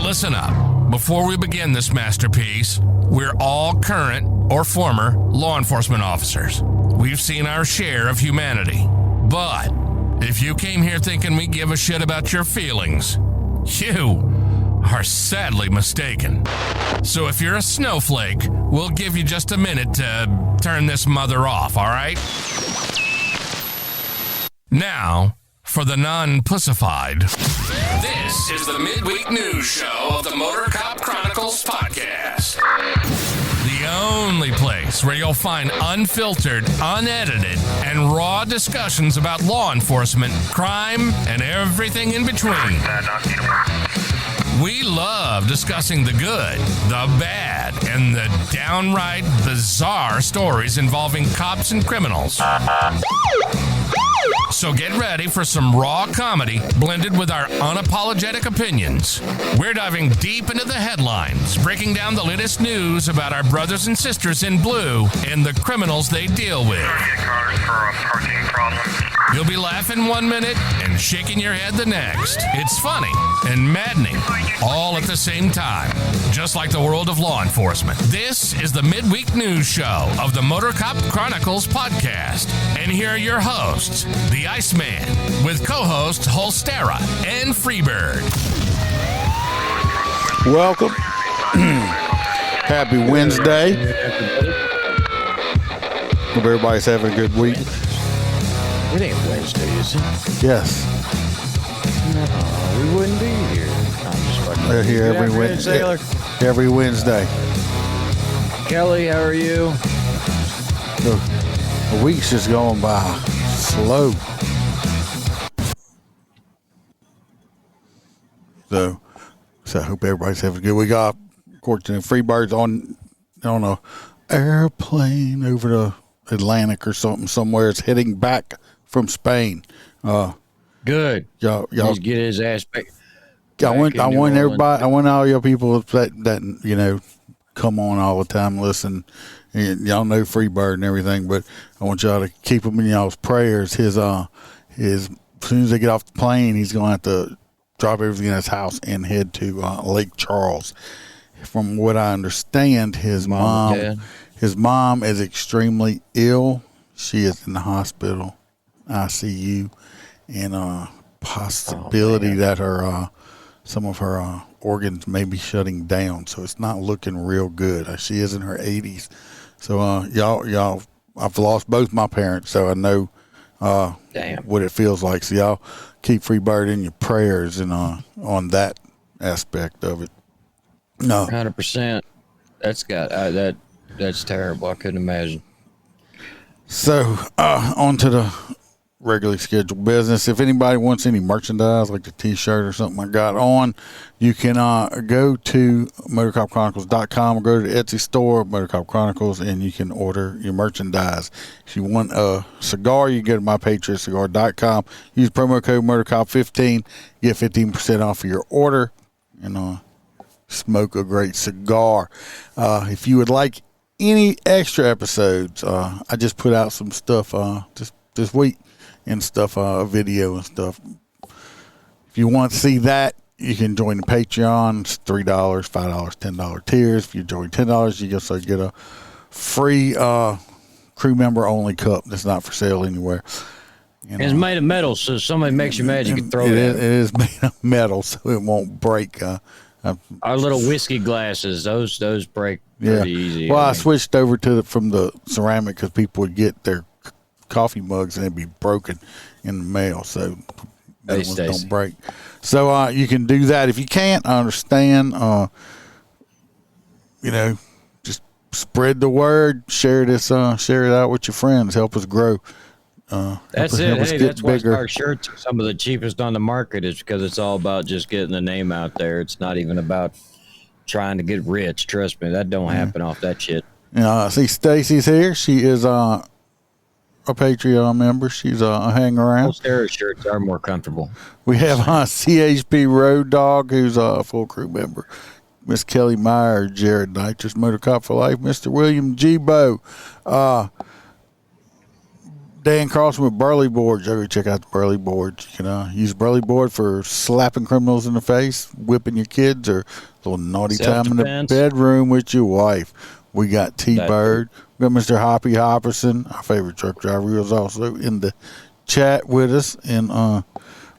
Listen up. Before we begin this masterpiece, we're all current or former law enforcement officers. We've seen our share of humanity. But if you came here thinking we give a shit about your feelings, you are sadly mistaken. So if you're a snowflake, we'll give you just a minute to turn this mother off, all right? Now, for the non-pussified. This is the midweek news show of the Motor Cop Chronicles podcast. The only place where you'll find unfiltered, unedited, and raw discussions about law enforcement, crime, and everything in between. We love discussing the good, the bad, and the downright bizarre stories involving cops and criminals. So get ready for some raw comedy blended with our unapologetic opinions. We're diving deep into the headlines, breaking down the latest news about our brothers and sisters in blue and the criminals they deal with. You'll be laughing 1 minute and shaking your head the next. It's funny and maddening, all at the same time, just like the world of law enforcement. This is the midweek news show of the Motor Cop Chronicles podcast. And here are your hosts, the Iceman, with co-hosts Holstera and Freebird. Welcome. Happy Wednesday. Hope everybody's having a good week. It ain't Wednesday, is it? Yes. No, we wouldn't be here. I'm just fucking. They're here every Wednesday. Every Wednesday. Kelly, how are you? The week's just going by slow. So I hope everybody's having a good week. Of course, Freebird's on a airplane over the Atlantic or something somewhere. It's heading back from Spain. Good. Y'all He's get his ass back. I want everybody. I want all your people that come on all the time, listen. And y'all know Freebird and everything, but I want y'all to keep him in y'all's prayers. His as soon as they get off the plane, he's gonna have to drop everything in his house and head to Lake Charles. From what I understand, his mom is extremely ill. She is in the hospital, ICU, and possibility that her some of her organs may be shutting down. So it's not looking real good. She is in her 80s. So y'all, I've lost both my parents, so I know what it feels like. So y'all keep Freebird in your prayers and on that aspect of it. No, 100%. That's terrible. I couldn't imagine. So on to the regularly scheduled business. If anybody wants any merchandise like the t-shirt or something I got on, you can go to motorcopchronicles.com or go to the Etsy store, Motor Cop Chronicles, and you can order your merchandise. If you want a cigar, you can go to mypatriotcigar.com. Use promo code MotorCop15, get 15% off of your order, and smoke a great cigar. If you would like any extra episodes, I just put out some stuff just this week and stuff, video and stuff. If you want to see that, you can join the Patreon. It's $3, $5, $10 tiers. If you join $10, you also get a free crew member only cup that's not for sale anywhere. It's made of metal, so somebody makes you mad, you can throw it. It is made of metal, so it won't break. Our little whiskey glasses, those break pretty easy. Well, I switched over from the ceramic because people would get their coffee mugs and it'd be broken in the mail, so those ones don't break. So you can do that. If you can't, I understand. Just spread the word, share it out with your friends, help us grow. That's it. Hey, that's why our shirts are some of the cheapest on the market, is because it's all about just getting the name out there. It's not even about trying to get rich. Trust me, that don't happen off that shit. I see Stacy's here. She is a Patreon member. She's a hang around. Holstera shirts are more comfortable. We have CHP Road Dog, who's a full crew member. Miss Kelly Meyer, Jared Nitrous, Motor Cop for Life, Mr. William Gbo. Dan Crossman with Burley Boards. Go check out the Burley Boards. You can use Burley Board for slapping criminals in the face, whipping your kids, or a little naughty time in the bedroom with your wife. We got T-Bird. We got Mr. Hoppy Hopperson, our favorite truck driver, who is also in the chat with us. And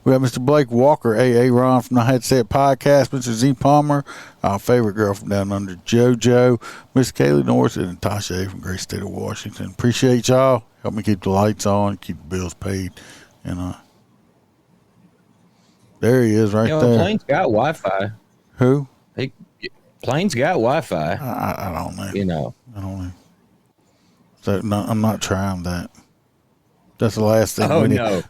we have Mr. Blake Walker, A.A. Ron from the Headset Podcast, Mr. Z Palmer, our favorite girl from down under, JoJo, Miss Kaylee Norris, and Tasha A. from great state of Washington. Appreciate y'all. Help me keep the lights on, keep the bills paid. And there he is right there. Plane's got Wi-Fi. Who? Plane's got Wi-Fi. I don't know. I don't know. So no, I'm not trying that. That's the last thing.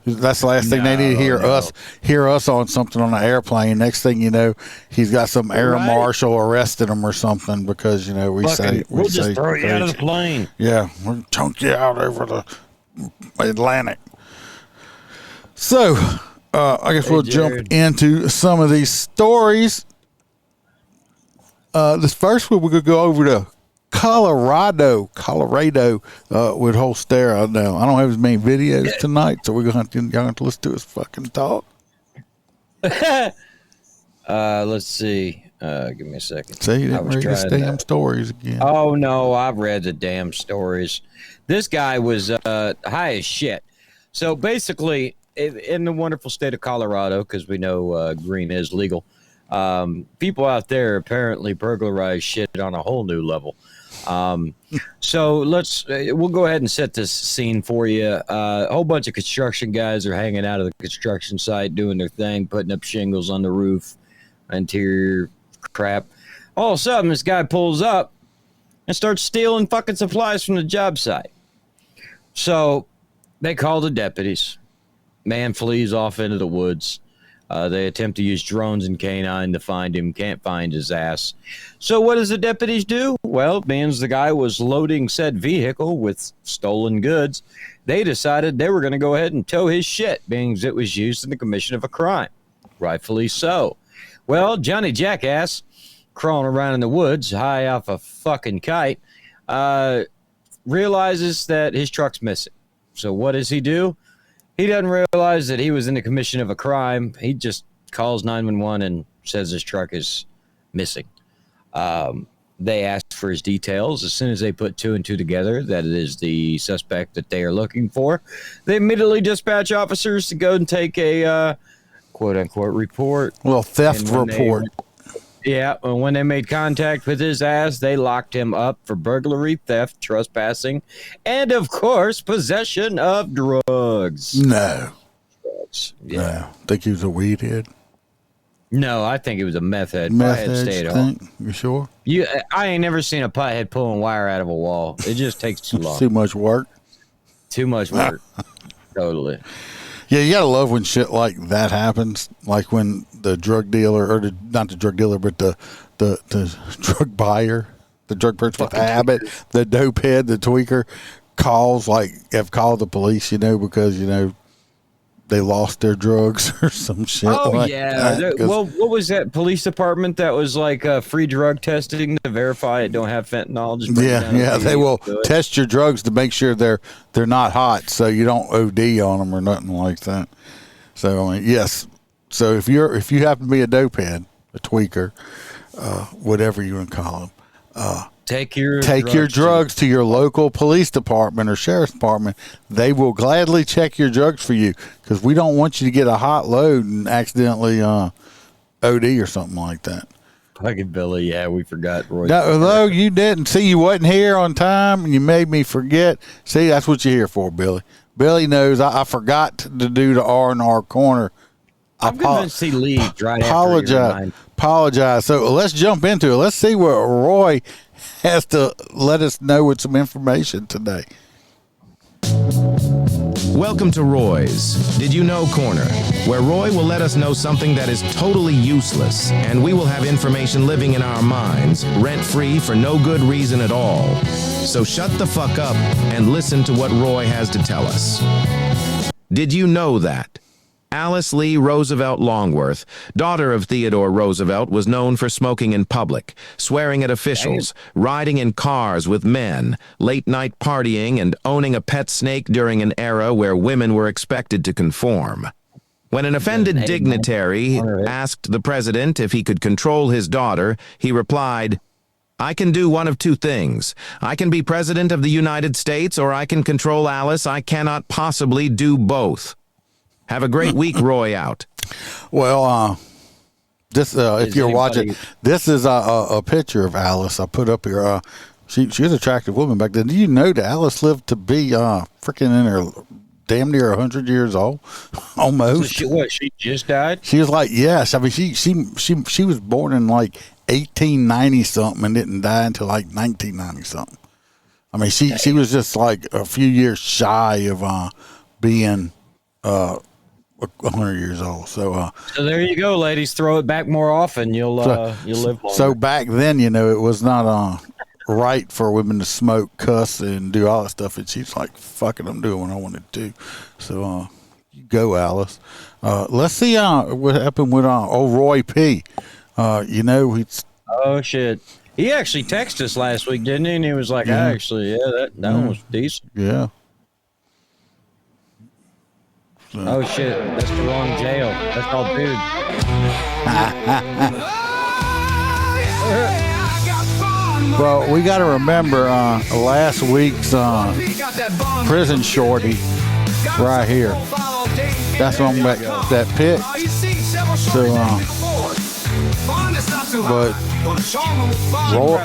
That's the last thing they need to hear us on something on the airplane. Next thing you know, he's got some air marshal arresting him or something because we'll just throw you out of the plane. Yeah, we'll chunk you out over the Atlantic. So, I guess we'll jump into some of these stories. This first one, we're going to go over to Colorado with Holstera. Now, I don't have as many videos tonight, so y'all going to have to listen to us fucking talk. Let's see. Give me a second. See, you didn't read his damn stories again. Oh, no, I've read the damn stories. This guy was high as shit. So basically, in the wonderful state of Colorado, because we know green is legal, people out there apparently burglarize shit on a whole new level. So we'll go ahead and set this scene for you. A whole bunch of construction guys are hanging out of the construction site, doing their thing, putting up shingles on the roof, interior crap. All of a sudden, this guy pulls up and starts stealing fucking supplies from the job site. So they call the deputies. Man flees off into the woods. They attempt to use drones and canine to find him. Can't find his ass. So what does the deputies do? Well, being the guy was loading said vehicle with stolen goods, they decided they were going to go ahead and tow his shit, being it was used in the commission of a crime. Rightfully so. Well, Johnny Jackass, crawling around in the woods, high off a fucking kite, realizes that his truck's missing. So what does he do? He doesn't realize that he was in the commission of a crime. He just calls 911 and says his truck is missing. They asked for his details. As soon as they put two and two together, that it is the suspect that they are looking for, they immediately dispatch officers to go and take a quote-unquote report. Well, theft report. When they made contact with his ass, they locked him up for burglary, theft, trespassing, and, of course, possession of drugs. No. Drugs. Yeah. No. Think he was a weed head? No, I think he was a meth head. Meth head, stayed home. You sure? I ain't never seen a pothead pulling wire out of a wall. It just takes too long. Too much work? Too much work. Totally. Yeah, you gotta love when shit like that happens. Like when the drug dealer, or not the drug dealer, but the drug buyer, the drug person with habit, the dope head, the tweaker, called the police, because they lost their drugs or some shit. Oh like yeah. That, well, what was that police department that was like free drug testing to verify it don't have fentanyl? They will test your drugs to make sure they're not hot, so you don't OD on them or nothing like that. So yes. So if you happen to be a dope head, a tweaker, whatever you want to call them, take your drugs to your local police department or sheriff's department. They will gladly check your drugs for you, because we don't want you to get a hot load and accidentally OD or something like that. Fucking Billy, yeah, we forgot Roy. No, you didn't. See, you wasn't here on time and you made me forget. See, that's what you're here for, Billy. Billy knows I forgot to do the R&R corner. I'm convinced he leaves right Apologize. So let's jump into it. Let's see what Roy has to let us know with some information today. Welcome to Roy's Did You Know Corner, where Roy will let us know something that is totally useless, and we will have information living in our minds, rent-free for no good reason at all. So shut the fuck up and listen to what Roy has to tell us. Did you know that? Alice Lee Roosevelt Longworth, daughter of Theodore Roosevelt, was known for smoking in public, swearing at officials, riding in cars with men, late-night partying, and owning a pet snake during an era where women were expected to conform. When an offended dignitary asked the president if he could control his daughter, he replied, "I can do one of two things. I can be president of the United States, or I can control Alice. I cannot possibly do both." Have a great week, Roy out. Well, this if you're watching, this is a picture of Alice I put up here. She was an attractive woman back then. Do you know that Alice lived to be freaking in her damn near 100 years old, almost? So she just died? She was like, yes. I mean, she was born in like 1890 something and didn't die until like 1990 something. I mean, she was just like a few years shy of being 100 years old. So there you go, ladies. Throw it back more often. You'll live longer. So back then, it was not right for women to smoke, cuss, and do all that stuff. And she's like, "Fuck it, I'm doing what I want to do." So you go, Alice. Let's see what happened with old Roy P. He's oh shit. He actually texted us last week, didn't he? And he was like, that one was decent. Yeah. So. Oh shit, that's the wrong jail. That's all dude. Well, we got to remember last week's prison shorty right here. That's on that pic. So, but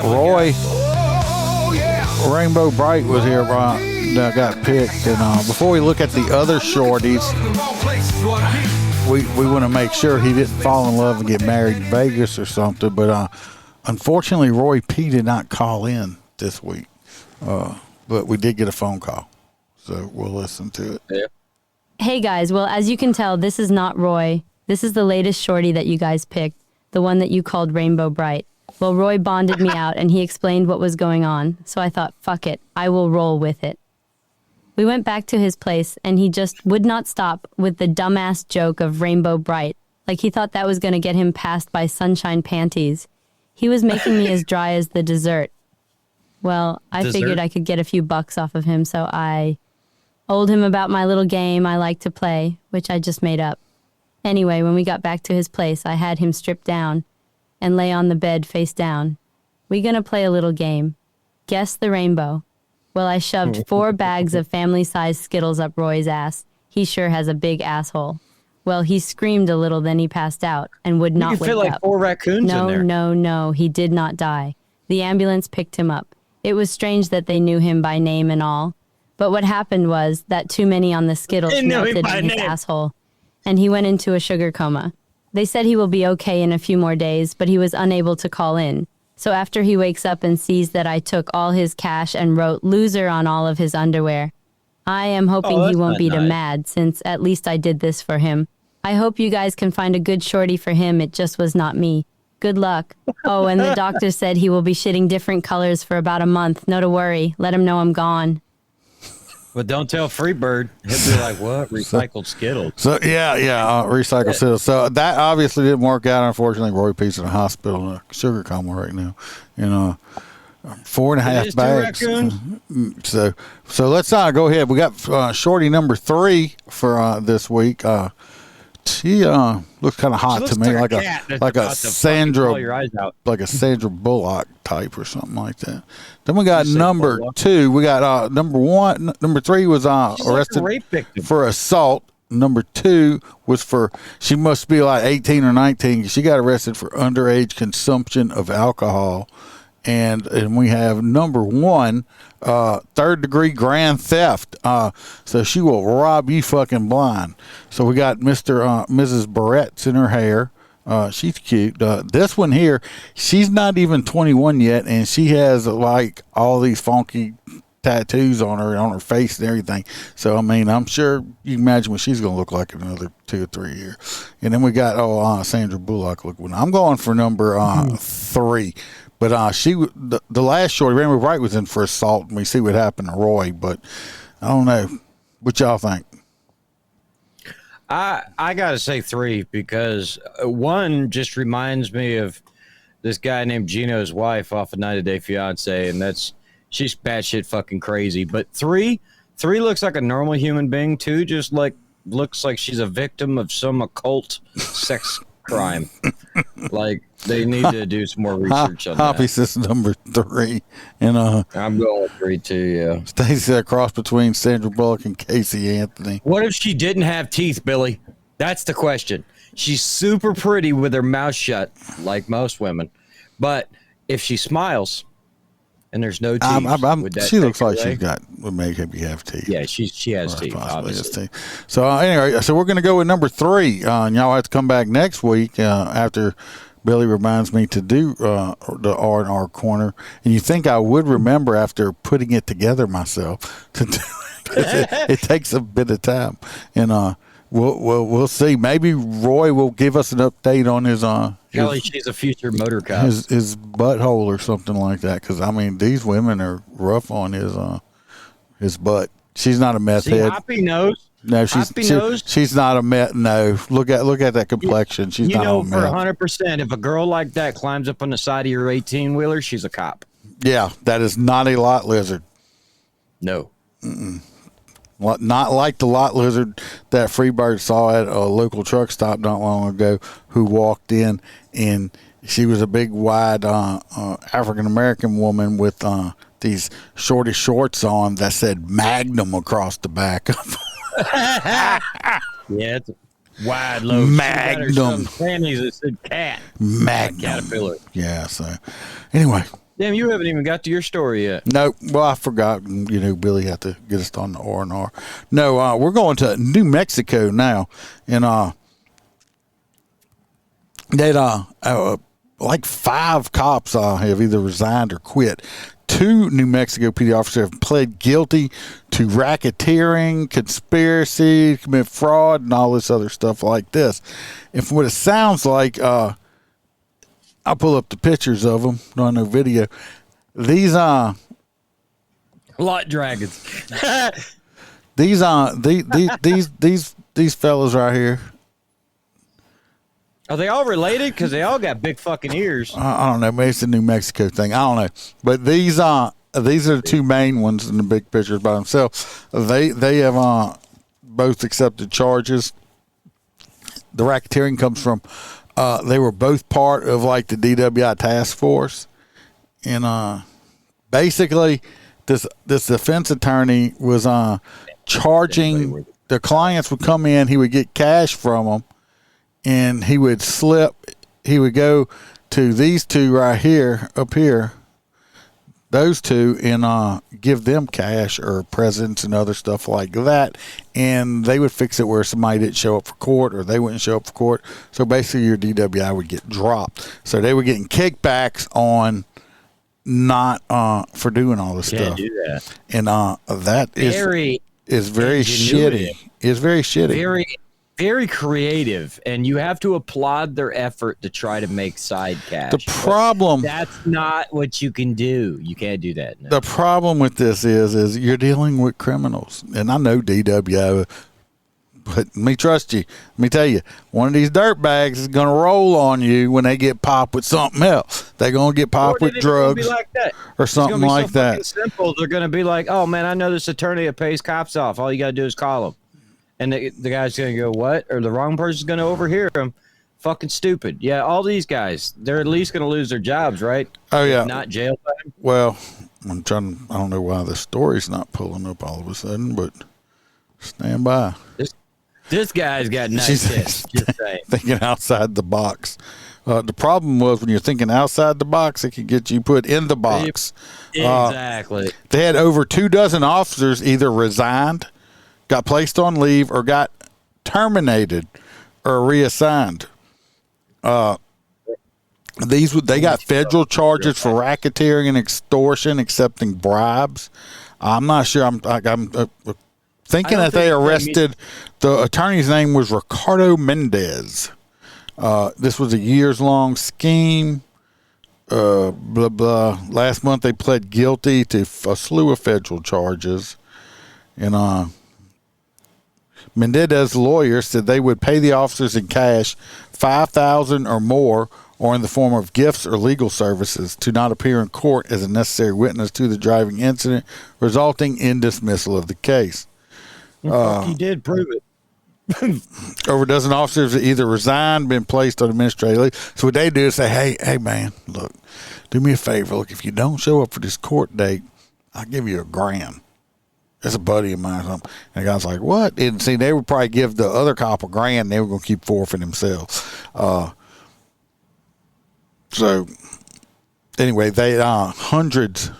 Roy Rainbow Bright was here. Got picked, and before we look at the other shorties, we want to make sure he didn't fall in love and get married in Vegas or something. But unfortunately, Roy P did not call in this week, but we did get a phone call, so we'll listen to it. Yeah. Hey guys, well, as you can tell, this is not Roy. This is the latest shorty that you guys picked, the one that you called Rainbow Bright. Well, Roy bonded me out and he explained what was going on, so I thought, fuck it, I will roll with it. We went back to his place, and he just would not stop with the dumbass joke of Rainbow Bright, like he thought that was going to get him passed by Sunshine Panties. He was making me as dry as the dessert. Well, I figured I could get a few bucks off of him, so I told him about my little game I like to play, which I just made up. Anyway, when we got back to his place, I had him strip down and lay on the bed face down. We gonna play a little game. Guess the rainbow. Well, I shoved 4 bags of family-sized Skittles up Roy's ass. He sure has a big asshole. Well, he screamed a little, then he passed out and would not wake up. You fit like 4 raccoons in there. No, he did not die. The ambulance picked him up. It was strange that they knew him by name and all. But what happened was that too many on the Skittles melted in his asshole, and he went into a sugar coma. They said he will be okay in a few more days, but he was unable to call in. So after he wakes up and sees that I took all his cash and wrote loser on all of his underwear, I am hoping he won't be mad, since at least I did this for him. I hope you guys can find a good shorty for him. It just was not me. Good luck. Oh, and the doctor said he will be shitting different colors for about a month. No to worry. Let him know I'm gone. But don't tell Freebird. He'll be like, what? Recycled Skittles. So, recycled Skittles. So that obviously didn't work out. Unfortunately, Roy P's in a hospital in a sugar coma right now. 4.5 bags. So let's go ahead. We got shorty number 3 for this week. She looks kind of hot to me, like a Sandra Bullock type or something like that. Then we got number 2. We got number 1. Number 3 was arrested for assault. Number 2 was she must be like 18 or 19. She got arrested for underage consumption of alcohol. And we have number 1, 3rd-degree grand theft. So she will rob you fucking blind. So we got Mrs. Barrett's in her hair. She's cute. This one here, she's not even 21 yet, and she has like all these funky tattoos on her face and everything. So I mean, I'm sure you can imagine what she's gonna look like in another 2 or 3 years. And then we got Sandra Bullock. Look, I'm going for number 3. But the last shorty, Rainbow Bright, was in for assault, and we see what happened to Roy. But I don't know. What y'all think? I gotta say 3 because 1 just reminds me of this guy named Gino's wife off of 90 Day Fiance, and she's batshit fucking crazy. But 3 looks like a normal human being. 2 just looks like she's a victim of some occult sex crime. Like they need to do some more research on that. Hoppy says number 3, and I'm going with 3 too. Yeah. Stacey, a cross between Sandra Bullock and Casey Anthony. What if she didn't have teeth, Billy? That's the question. She's super pretty with her mouth shut, like most women. But if she smiles and there's no teeth, she looks like she's got maybe have teeth. Yeah, she has teeth. Obviously. So anyway, we're going to go with number 3. And y'all have to come back next week after Billy reminds me to do the R&R corner. And you think I would remember after putting it together myself to do it. It takes a bit of time, and we'll see. Maybe Roy will give us an update on his Kelly, she's a future motor cop. His butthole or something like that. Because I mean, these women are rough on his butt. She's not a meth head. Hoppy knows. No, she's not a meth. No, look at that complexion. She's not a meth. For 100%, if a girl like that climbs up on the side of your 18-wheeler, she's a cop. Yeah, that is not a lot lizard. No. Mm-mm. Not like the lot lizard that Freebird saw at a local truck stop not long ago, who walked in, and she was a big, wide African-American woman with these shorty shorts on that said Magnum across the back of them. Yeah, it's wide load. Magnum. Panties that said cat. Magnum. Caterpillar. Yeah, so anyway. Damn, you haven't even got to your story yet. No, well, I forgot. Billy had to get us on the R&R. No, we're going to New Mexico now, and like 5 cops have either resigned or quit. 2 New Mexico PD officers have pled guilty to racketeering, conspiracy, commit fraud, and all this other stuff like this. And from what it sounds like, I'll pull up the pictures of them. No video. These lot dragons. these fellas right here. Are they all related? Because they all got big fucking ears. I don't know. Maybe it's a New Mexico thing. I don't know. But these are the 2 main ones in the big pictures by themselves. They have both accepted charges. The racketeering comes from. They were both part of like the DWI task force, and basically, this defense attorney was charging the clients would come in. He would get cash from them, and he would go to these 2 right here, up here, those 2, and give them cash or presents and other stuff like that, and they would fix it where somebody didn't show up for court or they wouldn't show up for court. So basically your DWI would get dropped. So they were getting kickbacks on not for doing all this stuff. Do that. And that is very shitty. It's very shitty. Very creative, and you have to applaud their effort to try to make side cash. The problem... That's not what you can do. You can't do that. No. The problem with this is you're dealing with criminals. And I know DWI, but let me trust you. Let me tell you, one of these dirtbags is going to roll on you when they get popped with something else. They're going to get popped with drugs or something like that. Simple. They're going to be like, oh, man, I know this attorney that pays cops off. All you got to do is call him. And the guy's going to go, what? Or the wrong person's going to overhear him. Fucking stupid. Yeah, all these guys, they're at least going to lose their jobs, right? Oh, yeah. Not jail time. Well, I don't know why the story's not pulling up all of a sudden, but stand by. This guy's got nice tits. Just saying. Thinking outside the box. The problem was when you're thinking outside the box, it could get you put in the box. Exactly. They had over 24 officers either resigned, got placed on leave, or got terminated or reassigned. They got federal charges for racketeering and extortion, accepting bribes. I'm not sure. I'm thinking that they arrested. The attorney's name was Ricardo Mendez. This was a years-long scheme. Blah blah. Last month they pled guilty to a slew of federal charges, and Menendez's lawyer said they would pay the officers in cash, $5,000 or more, or in the form of gifts or legal services, to not appear in court as a necessary witness to the driving incident, resulting in dismissal of the case. He did prove it. Over a dozen officers have either resigned, been placed on administrative leave. So what they do is say, hey, man, look, do me a favor. Look, if you don't show up for this court date, I'll give you $1,000. That's a buddy of mine or something. And the guy's like, what? And see, they would probably give the other cop $1,000. They were going to keep forfeiting themselves. So anyway, they hundreds,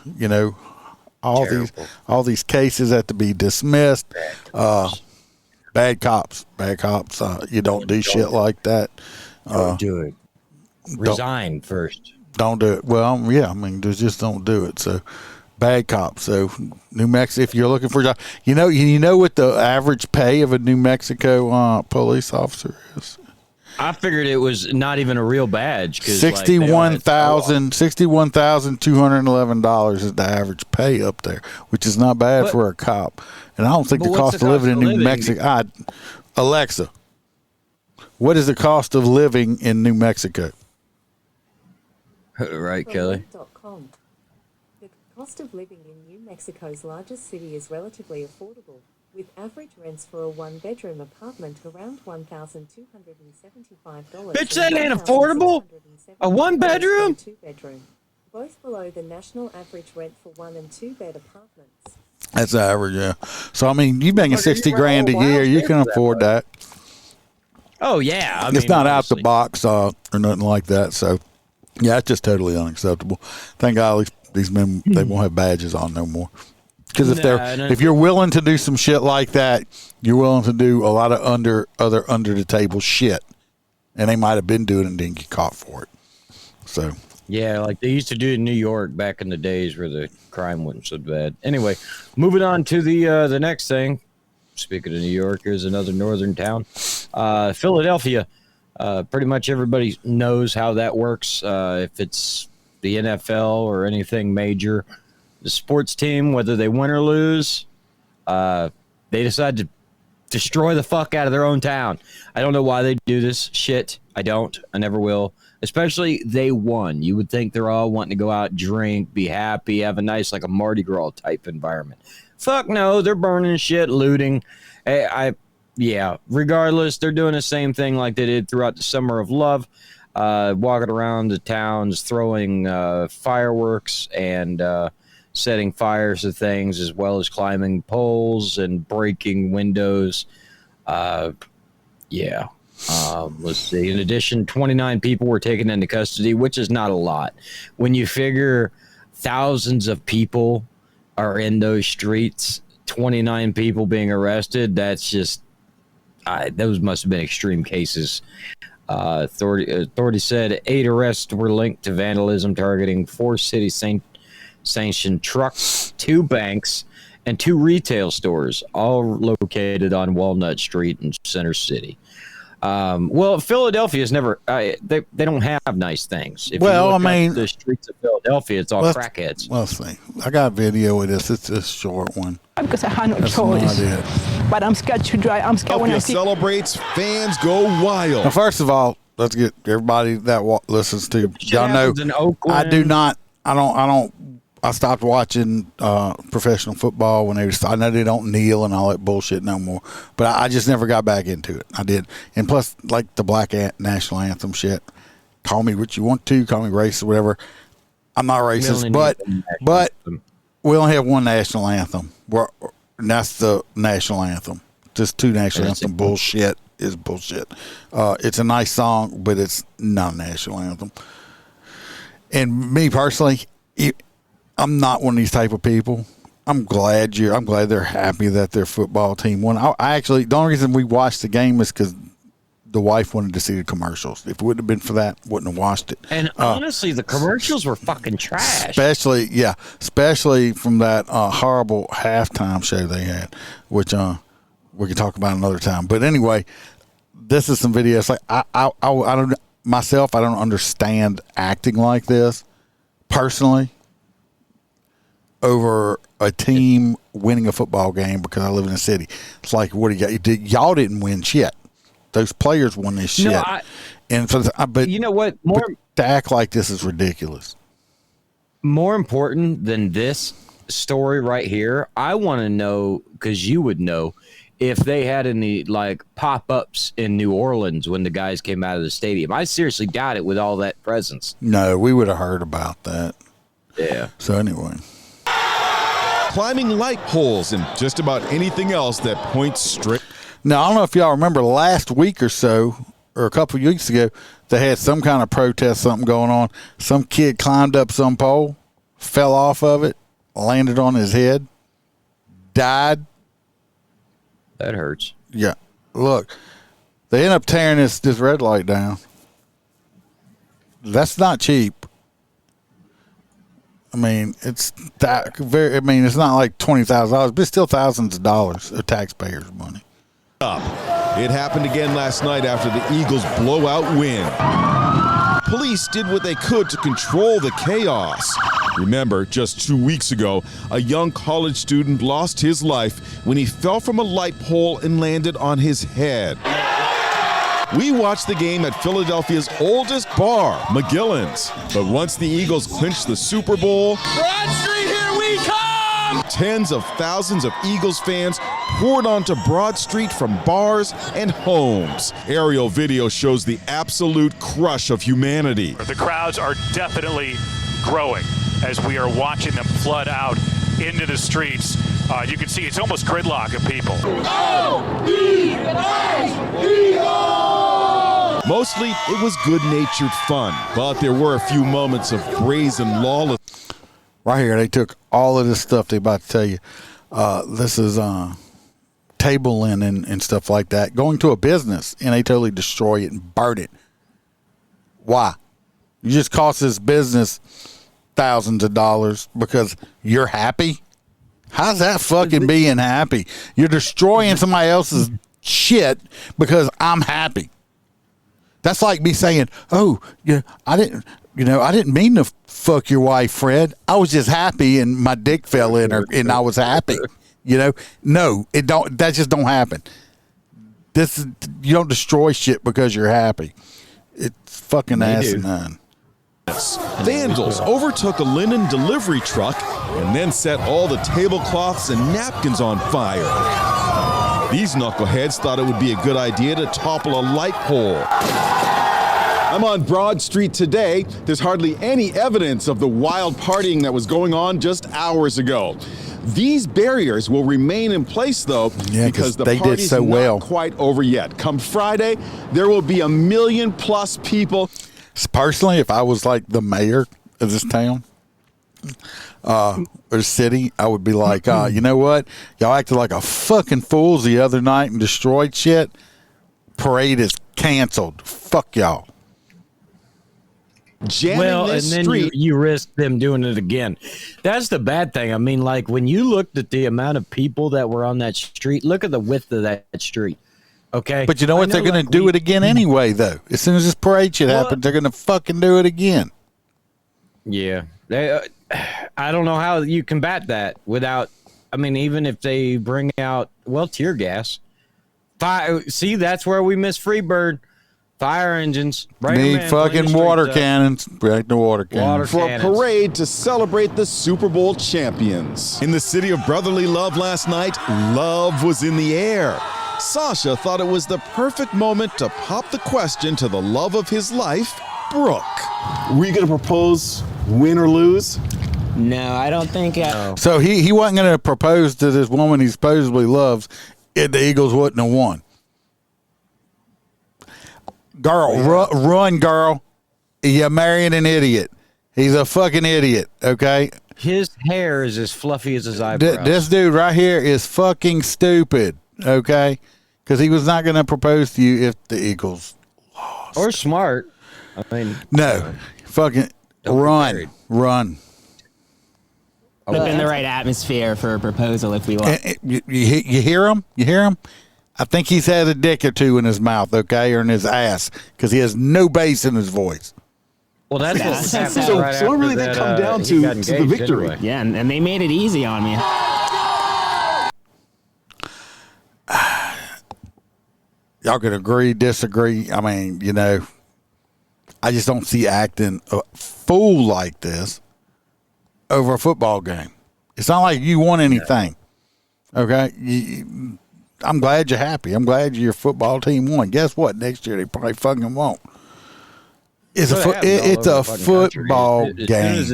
all these cases have to be dismissed. Bad cops. You don't do shit like that. Don't do it. Resign first. Don't do it. Well, yeah, I mean, just don't do it. So bad cops. So New Mexico, if you're looking for a job, you know what the average pay of a New Mexico police officer is? I figured it was not even a real badge. $61,211 is the average pay up there, which is not bad for a cop. And I don't think the cost of living in New Mexico. Alexa, what is the cost of living in New Mexico? Right, Kelly. The cost of living in New Mexico's largest city is relatively affordable, with average rents for a one-bedroom apartment around $1,275. Bitch, that ain't affordable. A one-bedroom? Two-bedroom, both below the national average rent for one- and two-bed apartments. That's the average, yeah. So I mean, you making $60,000 a year, you can afford that. Oh yeah, it's not out the box or nothing like that. So yeah, it's just totally unacceptable. Thank God these men they won't have badges on no more. Because if you're willing to do some shit like that, you're willing to do a lot of under the table shit, and they might have been doing it and didn't get caught for it. So yeah, like they used to do in New York back in the days where the crime wasn't so bad. Anyway, moving on to the next thing. Speaking of New York, here's another northern town, Philadelphia. Pretty much everybody knows how that works. If it's the NFL or anything major. The sports team, whether they win or lose, they decide to destroy the fuck out of their own town. I don't know why they do this shit. I don't. I never will. Especially they won. You would think they're all wanting to go out, drink, be happy, have a nice, like a Mardi Gras type environment. Fuck no. They're burning shit, looting. Yeah. Regardless, they're doing the same thing like they did throughout the Summer of Love. Walking around the towns, throwing fireworks and setting fires to things, as well as climbing poles and breaking windows. Let's see. In addition, 29 people were taken into custody, which is not a lot. When you figure thousands of people are in those streets, 29 people being arrested, that's just, those must have been extreme cases. Authorities said 8 arrests were linked to vandalism targeting 4 city sanctioned trucks, 2 banks, and 2 retail stores, all located on Walnut Street in Center City. Well, Philadelphia's never they don't have nice things. If well, you look up the streets of Philadelphia, it's all crackheads. Let's see. I got a video of this. It's a short one. Because I had no choice. But I'm scared to drive. I'm scared when I see. Celebrates, fans go wild. Now, first of all, let's get everybody that listens to. Y'all know I do not. I stopped watching professional football when I know they don't kneel and all that bullshit no more. But I just never got back into it. I did. And plus, like the black national anthem shit. Call me what you want to. Call me racist, whatever. I'm not racist. But we only have one national anthem. And that's the national anthem. Just 2 national anthem bullshit is bullshit. It's a nice song, but it's not a national anthem. And me personally, I'm not one of these type of people. I'm glad they're happy that their football team won. I actually, the only reason we watched the game is because the wife wanted to see the commercials. If it wouldn't have been for that, wouldn't have watched it. And honestly, the commercials were fucking trash. Especially from that horrible halftime show they had, which we can talk about another time. But anyway, this is some videos. Like I don't understand acting like this personally over a team winning a football game because I live in the city. It's like, what do you got? Y'all didn't win shit. Those players won this shit. But you know what? To act like this is ridiculous. More important than this story right here, I want to know, because you would know, if they had any like pop-ups in New Orleans when the guys came out of the stadium. I seriously doubt it with all that presence. No, we would have heard about that. Yeah. So anyway. Climbing light poles and just about anything else that points straight. Now, I don't know if y'all remember last week or so, or a couple of weeks ago, they had some kind of protest, something going on. Some kid climbed up some pole, fell off of it, landed on his head, died. That hurts. Yeah. Look, they end up tearing this red light down. That's not cheap. I mean, it's that very. I mean, it's not like $20,000, but it's still thousands of dollars of taxpayers' money. It happened again last night after the Eagles' blowout win. Police did what they could to control the chaos. Remember, just 2 weeks ago, a young college student lost his life when he fell from a light pole and landed on his head. We watched the game at Philadelphia's oldest bar, McGillen's. But once the Eagles clinched the Super Bowl, Broad Street, here we come! tens of thousands of Eagles fans poured onto Broad Street from bars and homes. Aerial video shows the absolute crush of humanity. The crowds are definitely growing as we are watching them flood out into the streets. You can see it's almost gridlock of people. Mostly, it was good-natured fun, but there were a few moments of brazen lawlessness. Right here, they took all of this stuff they're about to tell you. This is table linen and stuff like that, going to a business, and they totally destroy it and burn it. Why? You just cost this business thousands of dollars because you're happy? How's that fucking being happy? You're destroying somebody else's shit because I'm happy. That's like me saying, "Oh, yeah, I didn't mean to fuck your wife, Fred. I was just happy, and my dick fell in her, and I was happy." No, it don't. That just don't happen. You don't destroy shit because you're happy. It's fucking asinine. Vandals overtook a linen delivery truck and then set all the tablecloths and napkins on fire. These knuckleheads thought it would be a good idea to topple a light pole. I'm on Broad Street today. There's hardly any evidence of the wild partying that was going on just hours ago. These barriers will remain in place, though, because the party's not quite over yet. Come Friday, there will be 1 million plus people. Personally, if I was like the mayor of this town or city, I would be like, you know what? Y'all acted like a fucking fools the other night and destroyed shit. Parade is canceled. Fuck y'all. Well, and then you risk them doing it again. That's the bad thing. I mean, like when you looked at the amount of people that were on that street, look at the width of that street. Okay. But you know what? They're going to do it again anyway, though. As soon as this parade shit happens, they're going to fucking do it again. Yeah. I don't know how you combat that without, I mean, even if they bring out, tear gas. See, that's where we miss Freebird. Fire engines. Need fucking water cannons. Break the water cannons. For a parade to celebrate the Super Bowl champions. In the city of brotherly love last night, love was in the air. Sasha thought it was the perfect moment to pop the question to the love of his life, Brooke. Were you going to propose win or lose? No, I don't think. So he wasn't going to propose to this woman he supposedly loves if the Eagles wouldn't have won. Girl, run, girl. You're marrying an idiot. He's a fucking idiot, okay? His hair is as fluffy as his eyebrows. This dude right here is fucking stupid, okay? Because he was not going to propose to you if the Eagles lost. Or smart. I mean, no. Fucking run. Would have been the right atmosphere for a proposal if we lost. You hear him? You hear him? I think he's had a dick or two in his mouth, okay, or in his ass, because he has no bass in his voice. Well, that's what was happening so, right so after really that, they come down to the victory. Anyway. Yeah, and they made it easy on me. Y'all can agree, disagree. I mean, you know, I just don't see acting a fool like this over a football game. It's not like you won anything. Okay? I'm glad you're happy. I'm glad your football team won. Guess what? Next year they probably fucking won't. It's a football game. As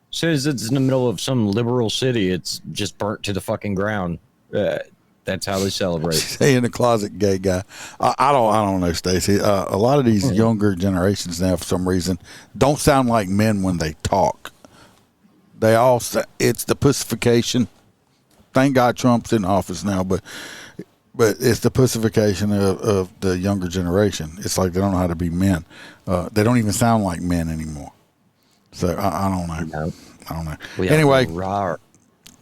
soon as it's in the middle of some liberal city, it's just burnt to the fucking ground. That's how they celebrate. Stay in the closet, gay guy. I don't know, Stacey. A lot of these younger generations now, for some reason, don't sound like men when they talk. They all it's the pussification. Thank God Trump's in office now, but it's the pussification of the younger generation. It's like they don't know how to be men. They don't even sound like men anymore. So I don't know. No. I don't know. Anyway, y'all.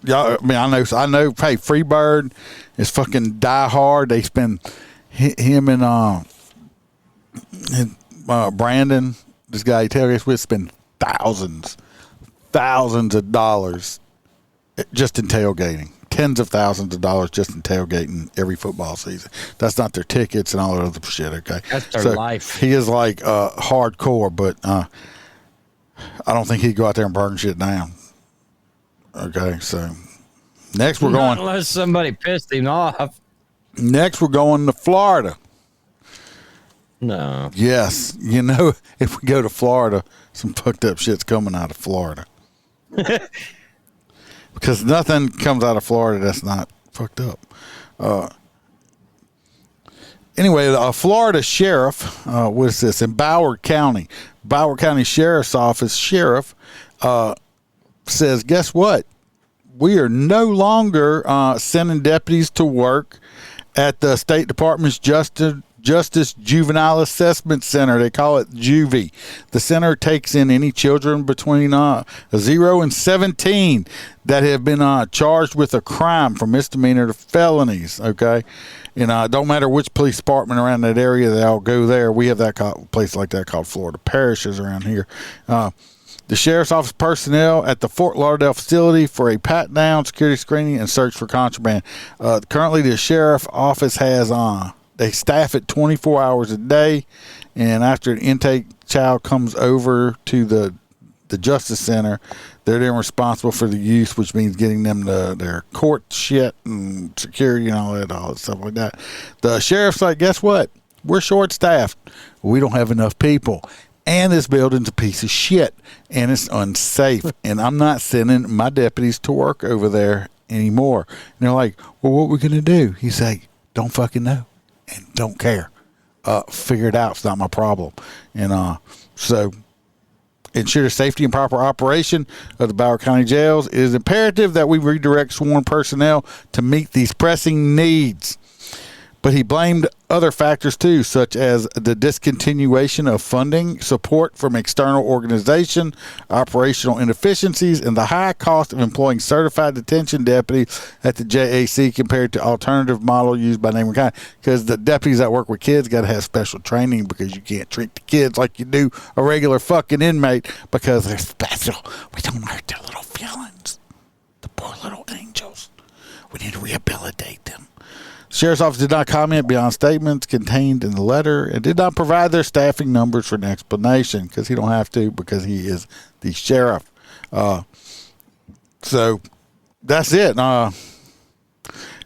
I mean, I know. Hey, Freebird is fucking die hard. They spend him and Brandon, this guy he tailgates with, spend thousands of dollars just in tailgating. Tens of thousands of dollars just in tailgating every football season. That's not their tickets and all that other shit, okay? That's their life. He is like hardcore, but I don't think he'd go out there and burn shit down. Okay, so next we're going. Unless somebody pissed him off. Next we're going to Florida. No. Yes. You know, if we go to Florida, some fucked up shit's coming out of Florida. Because nothing comes out of Florida that's not fucked up. Anyway, a Florida sheriff, what is this, in Broward County Sheriff's Office sheriff says, guess what? We are no longer sending deputies to work at the State Department's Justice Juvenile Assessment Center. They call it Juvie. The center takes in any children between 0 and 17 that have been charged with a crime, from misdemeanor to felonies. Okay, and don't matter which police department around that area, they all go there. We have that place like that called Florida Parishes around here. The sheriff's office personnel at the Fort Lauderdale facility for a pat-down, security screening, and search for contraband. Currently, the sheriff's office has they staff it 24 hours a day, and after an intake child comes over to the Justice Center, they're then responsible for the use, which means getting them their court shit and security and all that stuff like that. The sheriff's like, guess what? We're short-staffed. We don't have enough people. And this building's a piece of shit, and it's unsafe, and I'm not sending my deputies to work over there anymore. And they're like, well, what are we going to do? He's like, don't fucking know and don't care. Figure it out. It's not my problem. And so ensure the safety and proper operation of the Broward County jails. It is imperative that we redirect sworn personnel to meet these pressing needs. But he blamed other factors too, such as the discontinuation of funding, support from external organization, operational inefficiencies, and the high cost of employing certified detention deputies at the JAC compared to alternative model used by neighboring county. Because the deputies that work with kids got to have special training, because you can't treat the kids like you do a regular fucking inmate, because they're special. We don't hurt their little feelings. The poor little angels. We need to rehabilitate them. Sheriff's Office did not comment beyond statements contained in the letter and did not provide their staffing numbers for an explanation, because he don't have to, because he is the sheriff. So that's it. It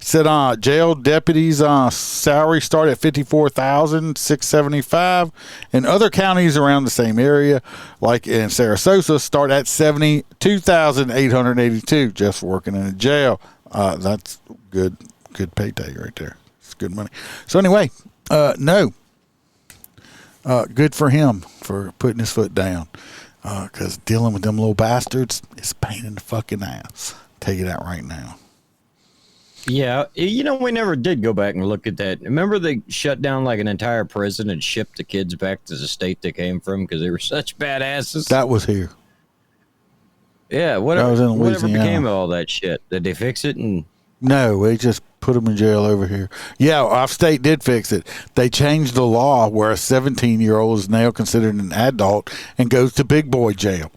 said jail deputies' salary start at $54,675, and other counties around the same area, like in Sarasota, start at $72,882 just for working in a jail. That's good payday right there. It's good money. So anyway, good for him for putting his foot down, because dealing with them little bastards is a pain in the fucking ass. Tell you that right now. Yeah, we never did go back and look at that. Remember they shut down like an entire prison and shipped the kids back to the state they came from because they were such badasses? That was here. Yeah, whatever became of all that shit? Did they fix it? And No, they just put them in jail over here. Yeah, our state did fix it. They changed the law where a 17-year-old is now considered an adult and goes to big boy jail.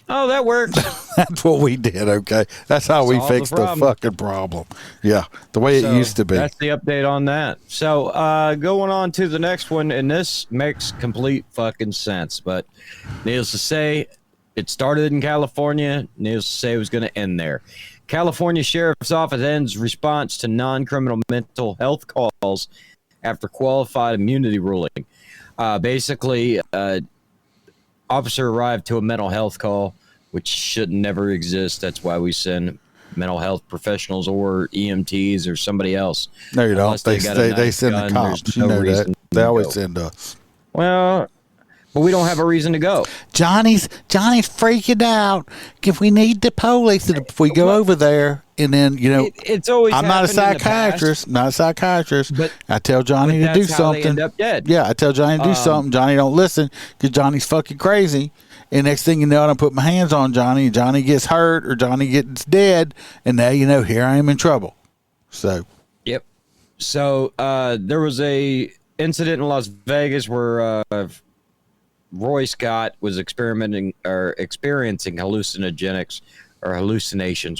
Oh, that works. That's what we did, okay? That's how we fixed the fucking problem. Yeah, the way it used to be. That's the update on that. So going on to the next one, and this makes complete fucking sense. But needless to say, it started in California. Needless to say, it was going to end there. California Sheriff's Office ends response to non-criminal mental health calls after qualified immunity ruling. Basically, officer arrived to a mental health call, which should never exist. That's why we send mental health professionals or EMTs or somebody else. No, you don't. They send the cops. You know that. They always send us. Well, but we don't have a reason to go. Johnny's freaking out. If we need the police, if we go over there, and then it's always. I'm not a psychiatrist. But I tell Johnny to do something. They end up dead. Yeah, I tell Johnny to do something. Johnny don't listen because Johnny's fucking crazy. And next thing you know, I put my hands on Johnny. Johnny gets hurt or Johnny gets dead, and now here I am in trouble. So. Yep. So there was a incident in Las Vegas where. Roy Scott was experiencing hallucinations,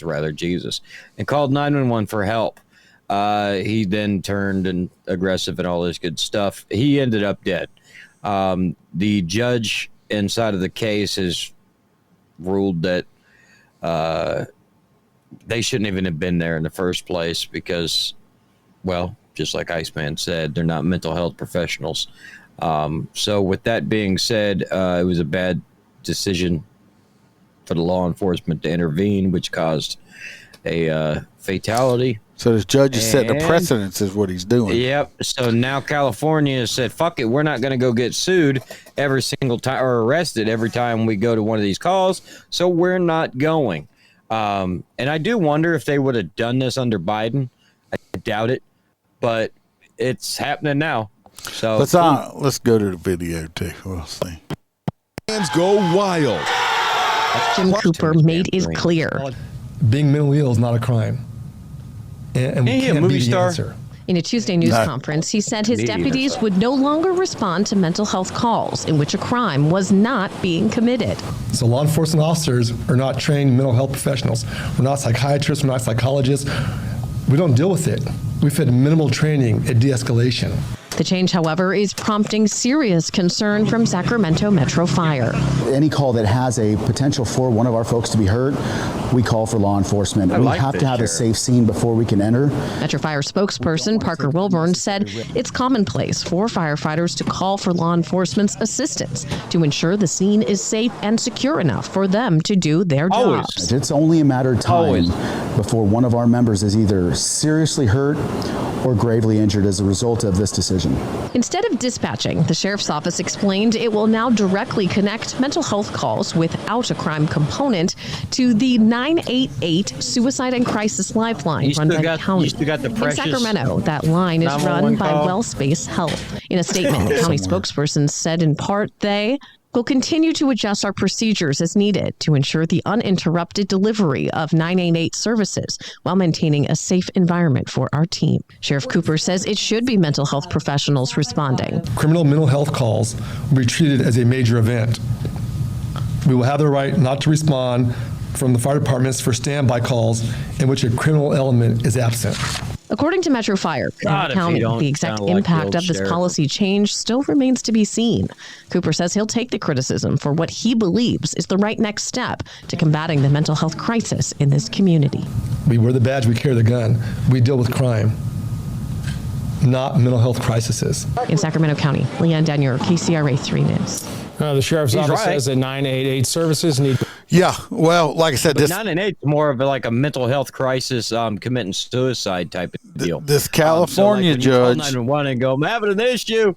and called 911 for help. He then turned aggressive and all this good stuff. He ended up dead. The judge inside of the case has ruled that they shouldn't even have been there in the first place because, well, just like Iceman said, they're not mental health professionals. So with that being said, it was a bad decision for the law enforcement to intervene, which caused a fatality. So the judge is setting a precedence is what he's doing. Yep. So now California has said, fuck it, we're not going to go get sued every single time or arrested every time we go to one of these calls. So we're not going. And I do wonder if they would have done this under Biden. I doubt it, but it's happening now. So let's go to the video too. We'll see. Fans go wild. Jim Cooper made it clear. Being mentally ill is not a crime. And we can't be the answer. In a Tuesday news conference, he said his deputies would no longer respond to mental health calls in which a crime was not being committed. So law enforcement officers are not trained mental health professionals. We're not psychiatrists. We're not psychologists. We don't deal with it. We've had minimal training at de-escalation. The change, however, is prompting serious concern from Sacramento Metro Fire. Any call that has a potential for one of our folks to be hurt, we call for law enforcement. We have to have a safe scene before we can enter. Metro Fire spokesperson Parker Wilburn said it's commonplace for firefighters to call for law enforcement's assistance to ensure the scene is safe and secure enough for them to do their jobs. It's only a matter of time before one of our members is either seriously hurt or gravely injured as a result of this decision. Instead of dispatching, the sheriff's office explained it will now directly connect mental health calls without a crime component to the 988 Suicide and Crisis Lifeline run by the county. In Sacramento, that line is run by WellSpace Health. In a statement, the county spokesperson said in part they will continue to adjust our procedures as needed to ensure the uninterrupted delivery of 988 services while maintaining a safe environment for our team. Sheriff Cooper says it should be mental health professionals responding. Criminal mental health calls will be treated as a major event. We will have the right not to respond from the fire departments for standby calls in which a criminal element is absent. According to Metro Fire, County, the exact impact of this policy change still remains to be seen. Cooper says he'll take the criticism for what he believes is the right next step to combating the mental health crisis in this community. We wear the badge, we carry the gun. We deal with crime, not mental health crises. In Sacramento County, Leanne Danier, KCRA 3 News. The sheriff's office says that 988 services need. Yeah, well, like I said, this 988 is more of like a mental health crisis, committing suicide type of deal. This California judge, 911 and go, I'm having an issue.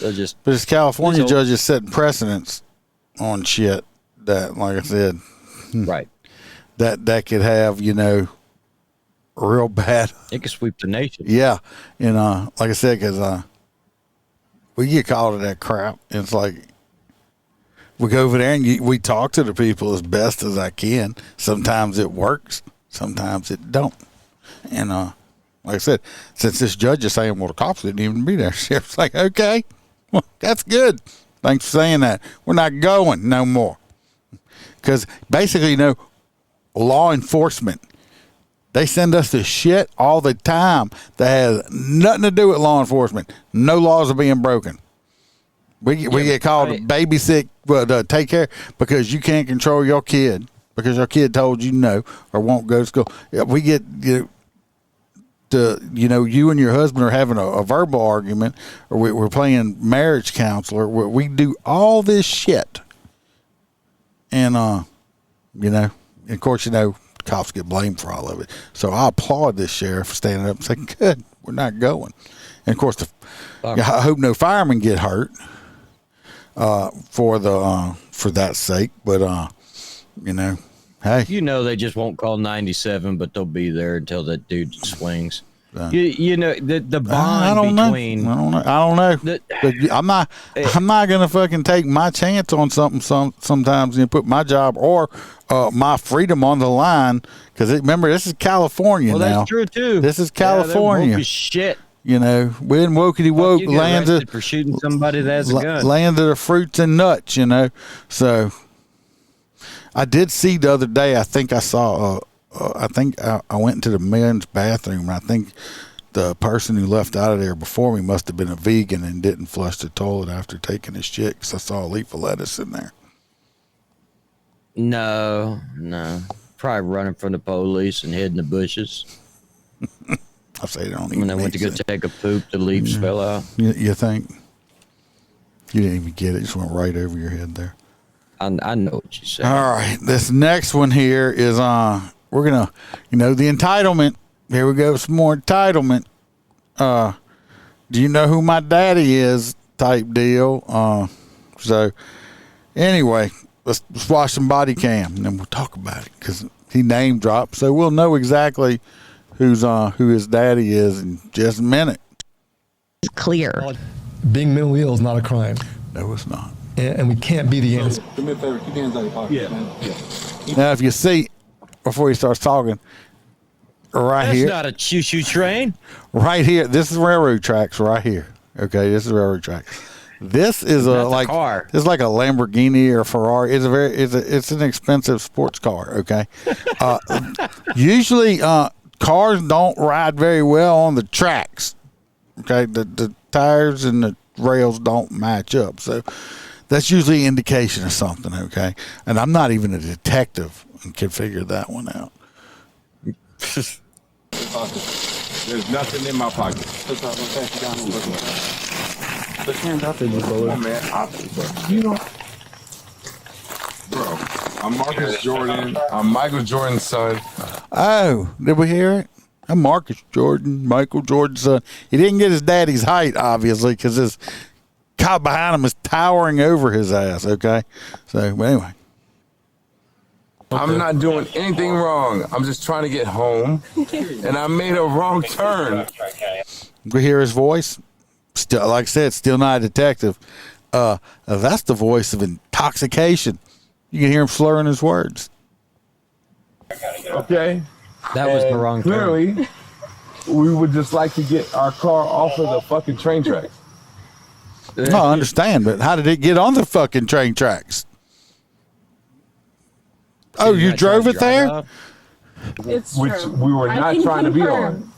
But this California judge is setting precedents on shit that, like I said, right, that could have real bad. It could sweep the nation. Yeah, and like I said, because we get caught in that crap. It's like. We go over there and we talk to the people as best as I can. Sometimes it works. Sometimes it don't. And like I said, since this judge is saying, well, the cops didn't even be there, sheriff's like, okay, well, that's good. Thanks for saying that. We're not going no more. Because basically, law enforcement, they send us the shit all the time that has nothing to do with law enforcement. No laws are being broken. We get called to babysit, take care because you can't control your kid because your kid told you no or won't go to school. We get you and your husband are having a verbal argument, or we're playing marriage counselor. We do all this shit, and of course, cops get blamed for all of it. So I applaud this sheriff for standing up and saying, "Good, we're not going." And of course, I hope no firemen get hurt for that sake. But hey, they just won't call 97, but they'll be there until that dude swings. The bond between I don't know. But I'm not gonna fucking take my chance on something sometimes and put my job or my freedom on the line, because remember, this is California now. Well, that's true too. This is California. Woke as shit. When wokey woke landed for shooting somebody that has a gun. Land of the fruits and nuts, So I did see the other day. I think I saw. I think I went into the men's bathroom, and I think the person who left out of there before me must have been a vegan and didn't flush the toilet after taking his shit, because I saw a leaf of lettuce in there. No. Probably running from the police and hid in the bushes. I say they don't even. When they went to go take a poop, the leaves fell out. You think? You didn't even get it. It just went right over your head there. I know what you said. All right. This next one here is we're going to, the entitlement. Here we go. Some more entitlement. Do you know who my daddy is type deal? So anyway, let's watch some body cam and then we'll talk about it, because he name dropped. So we'll know exactly who his daddy is in just a minute. It's clear. Being mentally ill is not a crime. No, it's not. And we can't be the answer. Do me a favor, keep your hands out of your pocket, man. Now, if you see, before he starts talking, That's not a choo-choo train. Right here, this is railroad tracks right here. Okay, this is railroad tracks. This is a car. This is like a Lamborghini or Ferrari. It's an expensive sports car. Okay, usually cars don't ride very well on the tracks. Okay, the tires and the rails don't match up, so that's usually an indication of something. Okay, and I'm not even a detective and can figure that one out. There's nothing in my pocket. Put your hands out there, bro. Oh, man. Bro, I'm Marcus Jordan. I'm Michael Jordan's son. Oh, did we hear it? I'm Marcus Jordan, Michael Jordan's son. He didn't get his daddy's height, obviously, because his cop behind him is towering over his ass, okay? So, but anyway. I'm not doing anything wrong. I'm just trying to get home, and I made a wrong turn. We hear his voice. Still, like I said, still not a detective. That's the voice of intoxication. You can hear him slurring his words. Okay. That was the wrong turn. Clearly, we would just like to get our car off of the fucking train tracks. No, I understand, but how did it get on the fucking train tracks? Oh, you drove it there? It's which true. We were not trying to be on.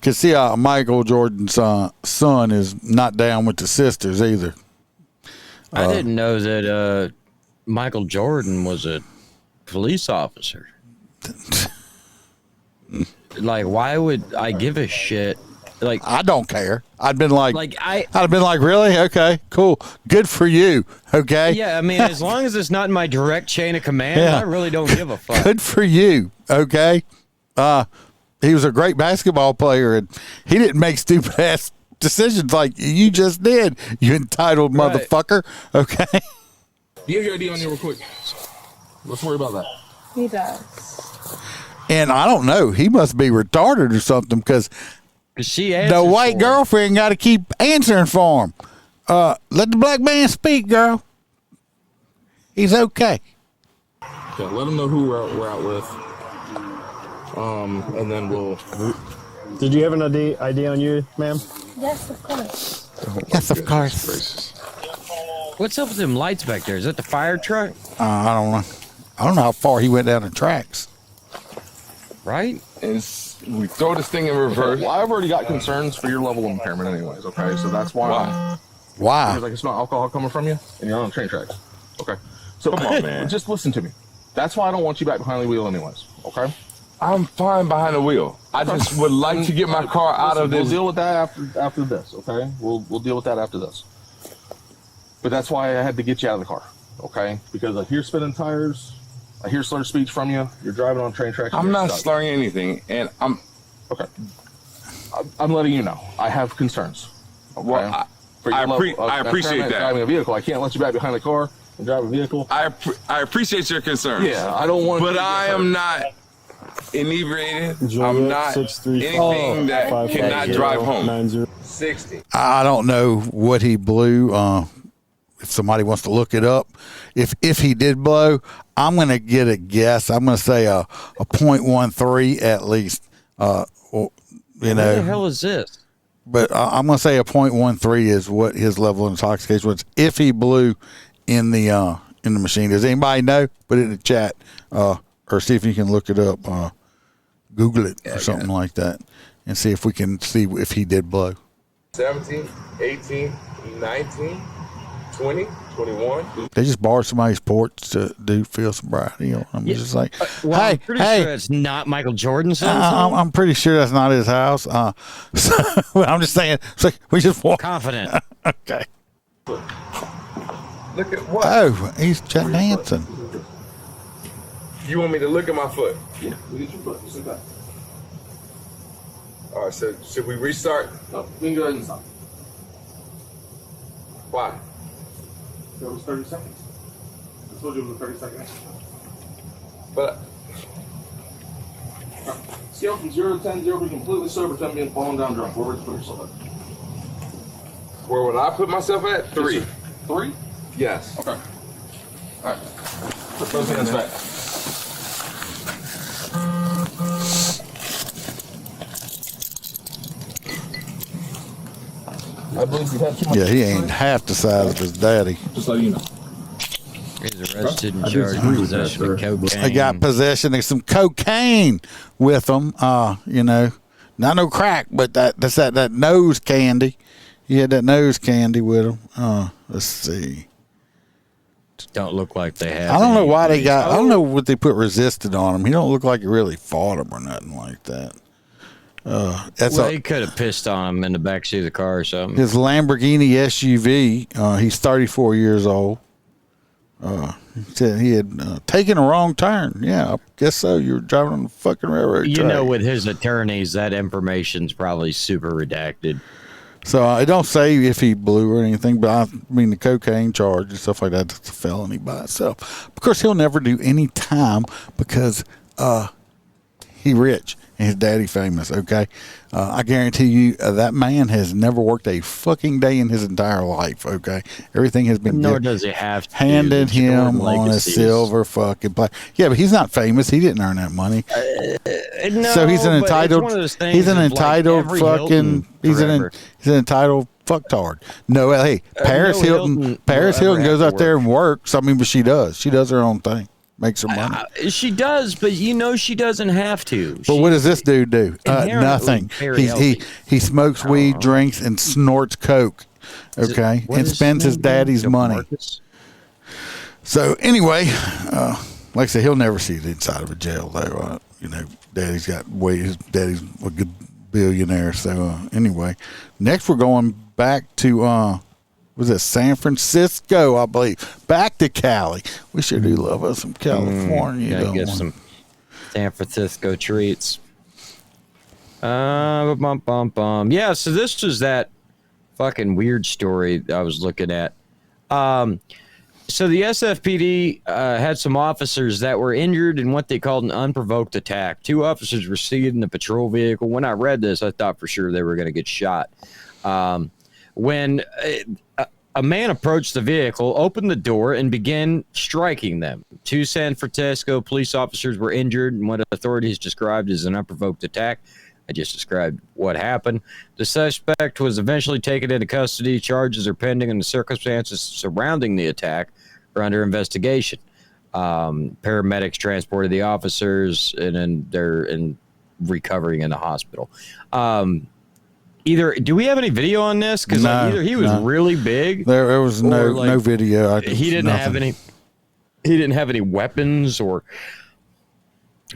Because see, Michael Jordan's son is not down with the sisters either. I didn't know that Michael Jordan was a police officer. Like, why would I give a shit? Like, I don't care. I'd been like I'd have been like, really? Okay, cool. Good for you. Okay. Yeah, I mean, as long as it's not in my direct chain of command, I really don't give a fuck. Good for you. Okay. He was a great basketball player, and he didn't make stupid ass decisions like you just did, you entitled motherfucker. Okay. You have your ID on there real quick. Let's worry about that. He does. And I don't know. He must be retarded or something, because the white girlfriend got to keep answering for him. Let the black man speak, girl. He's okay. Okay, let them know who we're out with. And then we'll... Did you have an ID on you, ma'am? Yes, of course. Yes, of course. What's up with them lights back there? Is that the fire truck? I don't know. I don't know how far he went down the tracks. Right? We throw this thing in reverse. Well, I've already got concerns for your level of impairment anyways, okay? So that's why. Why? Because, like, it's not alcohol coming from you, and you're on train tracks. Okay? So, come on, man. Just listen to me. That's why I don't want you back behind the wheel anyways, okay? I'm fine behind the wheel. I just would like to get my car out of this. We'll deal with that after this, okay? We'll deal with that after this. But that's why I had to get you out of the car, okay? Because I hear spinning tires. I hear slurred speech from you. You're driving on train tracks. I'm not slurring anything, and I'm... Okay. I'm letting you know. I have concerns. Okay? Well, I appreciate that. Driving a vehicle. I can't let you back behind the car and drive a vehicle. I appreciate your concerns. Yeah, I don't want But I am not inebriated. I'm not anything that cannot drive home. 60. I don't know what he blew. If somebody wants to look it up, if he did blow, I'm going to get a guess. I'm going to say a 0.13 at least. You know, what the hell is this? But I'm going to say a 0.13 is what his level of intoxication was if he blew in the machine. Does anybody know? Put it in the chat or see if you can look it up. Google it or something like that and see if we can see if he did blow. 17, 18, 19, 20, 21. They just borrowed somebody's porch to do field sobriety. I'm just like, well, hey, I'm pretty sure it's not Michael Jordan's house. I'm pretty sure that's not his house. So, I'm just saying, so we just walk. Confident. Okay. Look at what? Oh, he's dancing. You want me to look at my foot? Yeah, look at your foot. Sit back. All right, so should we restart? No, we can go ahead and stop. Why? That was 30 seconds. I told you it was a 30-second exercise. But scale from 0 to 10, 0 to completely sober, 10 being falling down drunk. Where would you put yourself at? Where would I put myself at? 3. 3? Yes. Okay. All right. Put those hands back. I believe you have too much. Yeah, he ain't half the size of his daddy. Just letting you know. He's arrested and charged with possession of cocaine. They got possession of some cocaine with them. You know, not no crack, but that's that nose candy. He had that nose candy with him. Let's see. Don't look like they have. I don't know why they got. I don't know what they put resisted on him. He don't look like he really fought him or nothing like that. He could have pissed on him in the backseat of the car or something. His Lamborghini SUV. He's 34 years old. He said he had taken a wrong turn. Yeah, I guess so. You were driving on the fucking railroad track. You know, with his attorneys, that information's probably super redacted. So I don't say if he blew or anything, but I mean the cocaine charge and stuff like that, that's a felony by itself. Of course, he'll never do any time because he rich and his daddy famous, okay? I guarantee you that man has never worked a fucking day in his entire life, okay? Everything has been does he have to handed him on a silver fucking platter. Yeah, but he's not famous. He didn't earn that money. No, so he's an entitled, he's an entitled fucking, he's an entitled fucktard. No, hey, Paris Hilton goes out there and works. I mean, but she does her own thing. Makes her money. She does, but you know she doesn't have to. But what does this dude do? Nothing. He smokes weed, drinks, and snorts coke. Okay, and spends his daddy's money. So anyway, like I said, he'll never see the inside of a jail though. You know, daddy's got way. His daddy's a good billionaire. So anyway, next we're going back to was it San Francisco, I believe. Back to Cali. We sure do love us some California. Gotta get some San Francisco treats. Yeah, so this was that fucking weird story I was looking at. So the SFPD had some officers that were injured in what they called an unprovoked attack. 2 officers were seated in a patrol vehicle. When I read this, I thought for sure they were going to get shot. When a man approached the vehicle, opened the door, and began striking them. 2 San Francisco police officers were injured in what authorities described as an unprovoked attack. I just described what happened. The suspect was eventually taken into custody. Charges are pending, and the circumstances surrounding the attack are under investigation. Paramedics transported the officers, and then they're recovering in the hospital. Do we have any video on this? Because either he was really big. There was no video. He didn't have any. He didn't have any weapons, or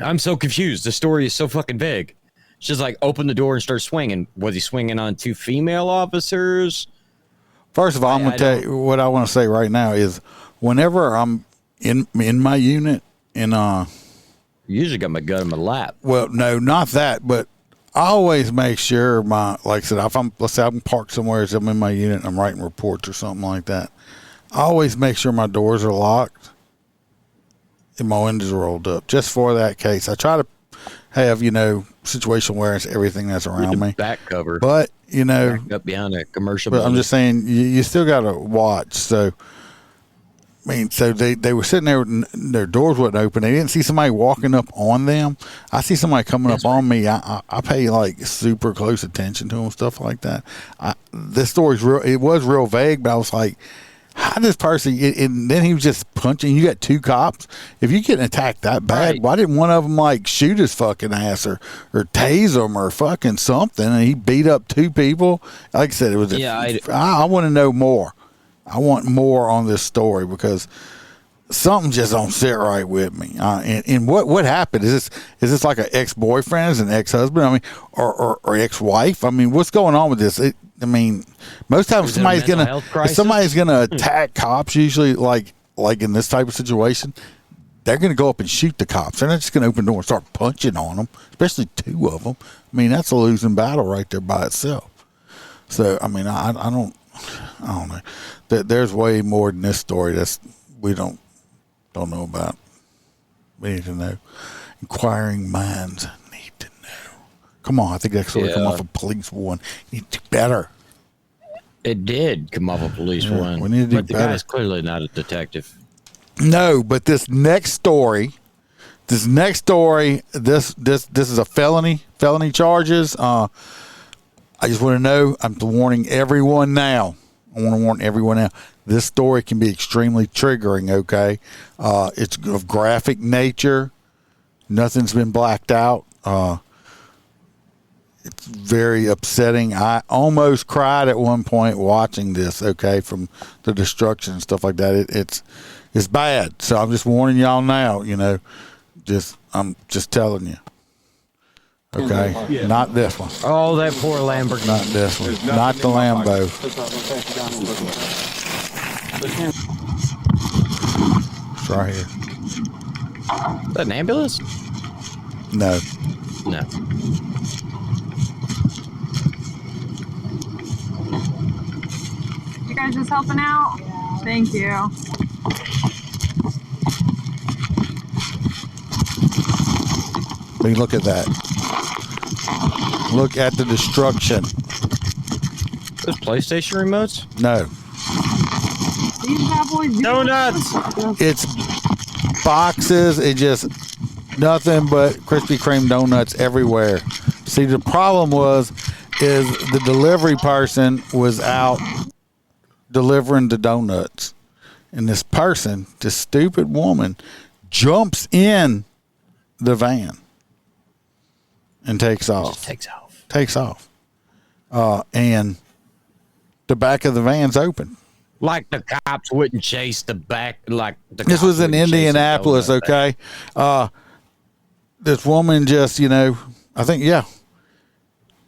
I'm so confused. The story is so fucking vague. It's just like open the door and start swinging. Was he swinging on 2 female officers? First of all, I'm gonna tell you what I want to say right now is whenever I'm in my unit and you usually got my gun in my lap. Well, no, not that, but I always make sure like I said, let's say I'm parked somewhere, as I'm in my unit and I'm writing reports or something like that. I always make sure my doors are locked and my windows are rolled up, just for that case. I try to have, situation awareness, everything that's around me. Back cover. But, back up behind a commercial. But I'm just saying, you still got to watch. So, so they were sitting there, and their doors wasn't open. They didn't see somebody walking up on them. I see somebody coming up on me. I pay like super close attention to them, stuff like that. This story's real. It was real vague, but I was like, how this person? And then he was just punching. You got 2 cops. If you get attacked that bad, why didn't one of them like shoot his fucking ass or tase him or fucking something? And he beat up 2 people. Like I said, it was. I want to know more. I want more on this story because something just don't sit right with me. And what happened? Is this like an ex-boyfriend, is an ex-husband? I mean, or ex-wife? I mean, what's going on with this? Most times somebody's gonna attack cops. Usually, like in this type of situation, they're gonna go up and shoot the cops. They're not just gonna open the door and start punching on them, especially 2 of them. I mean, that's a losing battle right there by itself. So, I mean, I don't know. There's way more than this story that we don't know about. We need to know. Inquiring minds need to know. Come on, I think that sort of come off of Police One. You need to do better. It did come off of Police One. We need to do but the better. guy's clearly not a detective. No, but this next story, this is a felony charges. I just want to know, I'm warning everyone now. I want to warn everyone now. This story can be extremely triggering, okay? It's of graphic nature. Nothing's been blacked out. It's very upsetting. I almost cried at one point watching this, okay, from the destruction and stuff like that. It's bad. So I'm just warning y'all now, I'm just telling you. Okay, yeah. Not this one. Oh, that poor Lamborghini. Not this one. Not the Lambo. It's right here. Is that an ambulance? No. No. You guys just helping out? Yeah. Thank you. Look at that. Look at the destruction. Those PlayStation remotes? No. These bad boys. Donuts. It's boxes. It just nothing but Krispy Kreme donuts everywhere. See, the problem is the delivery person was out delivering the donuts, and this stupid woman, jumps in the van and takes off. Takes off. And the back of the van's open. Like the cops wouldn't chase the back. This was in Indianapolis, okay? This woman just, I think,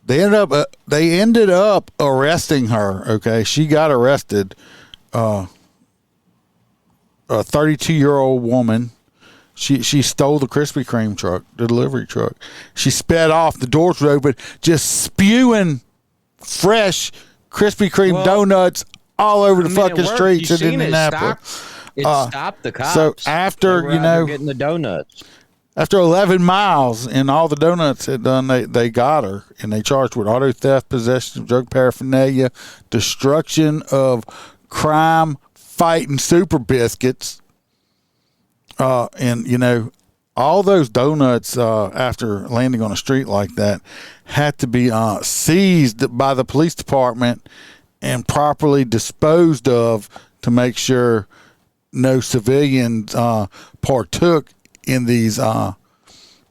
They ended up arresting her, okay? She got arrested. A 32-year-old woman. She stole the Krispy Kreme truck, the delivery truck. She sped off. The doors were open, just spewing fresh Krispy Kreme donuts all over the fucking streets in Indianapolis. It stopped the cops. So after, getting the donuts. After 11 miles and all the donuts had done, they got her, and they charged with auto theft, possession of drug paraphernalia, destruction of crime-fighting super biscuits. And, you know, all those donuts, after landing on a street like that, had to be seized by the police department and properly disposed of to make sure no civilians partook in these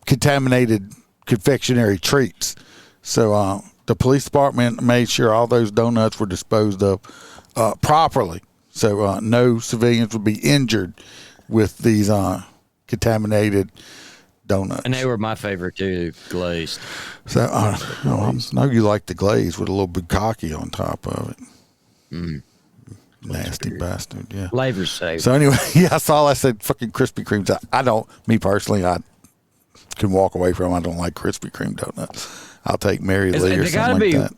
contaminated confectionery treats. So the police department made sure all those donuts were disposed of properly, so no civilians would be injured with these contaminated donuts. And they were my favorite too, glazed. So I know you like the glaze with a little bukkake on top of it. Nasty bastard, yeah. Flavor's safe. So anyway, yeah, that's all I said. Fucking Krispy Kremes. I don't. Me personally, I can walk away from. I don't like Krispy Kreme donuts. I'll take Mary Lee or something like that.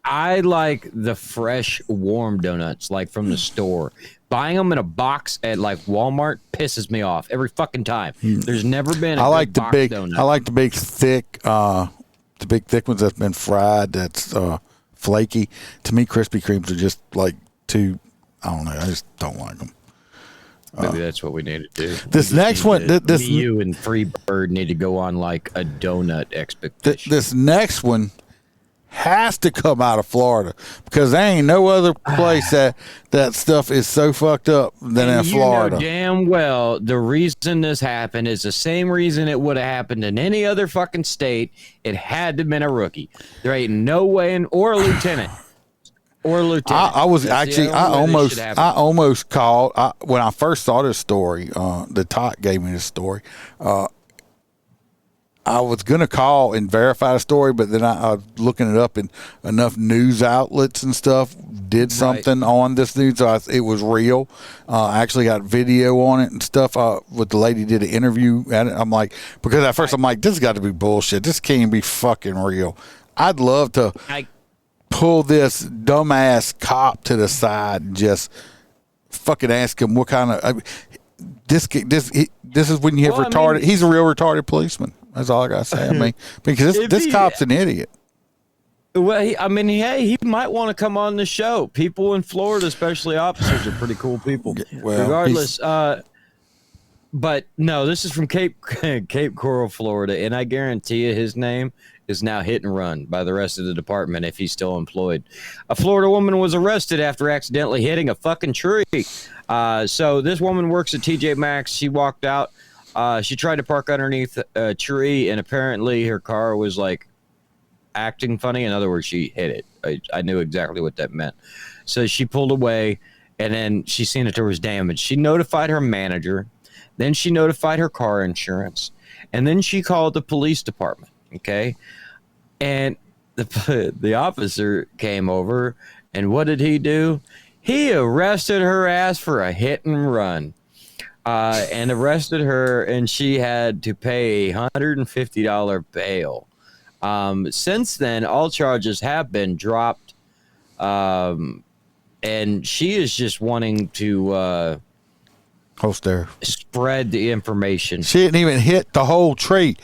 I like the fresh, warm donuts, like from the store. Buying them in a box at like Walmart pisses me off every fucking time. There's never been a good box donut. I like the big thick ones that's been fried. That's flaky. To me, Krispy Kremes are just like too. I don't know. I just don't like them. Maybe that's what we need to do. This next one, you and Freebird need to go on like a donut expedition. This next one has to come out of Florida because there ain't no other place that stuff is so fucked up than in Florida. You know damn well the reason this happened is the same reason it would have happened in any other fucking state. It had to have been a rookie. There ain't no way or a lieutenant. Or lieutenant. I was actually, I almost called when I first saw this story. The Tot gave me this story. I was gonna call and verify the story, but then I was looking it up, and enough news outlets and stuff did something on this news, so it was real. I actually got video on it and stuff. With the lady did an interview at it. I'm like, because at first I'm like, this has got to be bullshit. This can't be fucking real. I'd love to pull this dumbass cop to the side and just fucking ask him what kind of this is when you have retarded. He's a real retarded policeman. That's all I gotta say. I mean, because this cop's an idiot. Well, he might want to come on the show. People in Florida, especially officers, are pretty cool people. Well, regardless, but no, this is from Cape Coral, Florida, and I guarantee you his name is now hit and run by the rest of the department if he's still employed. A Florida woman was arrested after accidentally hitting a fucking tree. So this woman works at TJ Maxx. She walked out. She tried to park underneath a tree, and apparently her car was like acting funny. In other words, she hit it. I knew exactly what that meant. So she pulled away, and then she seen that there was damage. She notified her manager. Then she notified her car insurance, and then she called the police department. Okay, and the officer came over, and what did he do? He arrested her ass for a hit and run, and arrested her, and she had to pay a $150 bail. Since then, all charges have been dropped, and she is just wanting to spread the information. She didn't even hit the whole tree.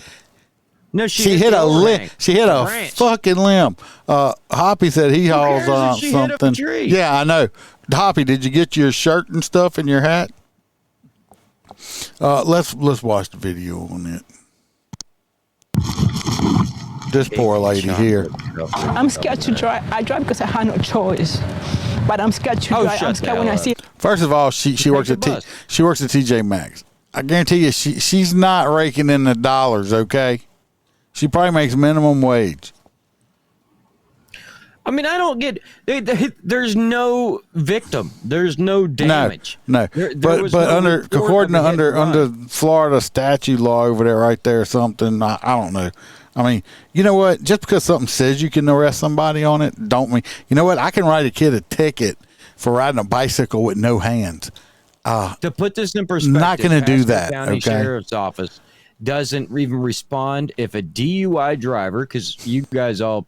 No, she hit a limb. She hit a fucking limb. Hoppy said he hauls on something. Yeah, I know. Hoppy, did you get your shirt and stuff and your hat? Let's watch the video on it. This poor lady here. I'm scared to drive. I drive because I have no choice. But I'm scared to drive. I'm scared when I see. First of all, she works at TJ Maxx. I guarantee you, she's not raking in the dollars. Okay. She probably makes minimum wage. I mean, I don't get. There's no victim. There's no damage. No. But according to under Florida statute law over there, right there, or something. I don't know. I mean, you know what? Just because something says you can arrest somebody on it, don't mean. You know what? I can write a kid a ticket for riding a bicycle with no hands. To put this in perspective, not going to do that. County okay. Sheriff's Office doesn't even respond if a DUI driver, because you guys all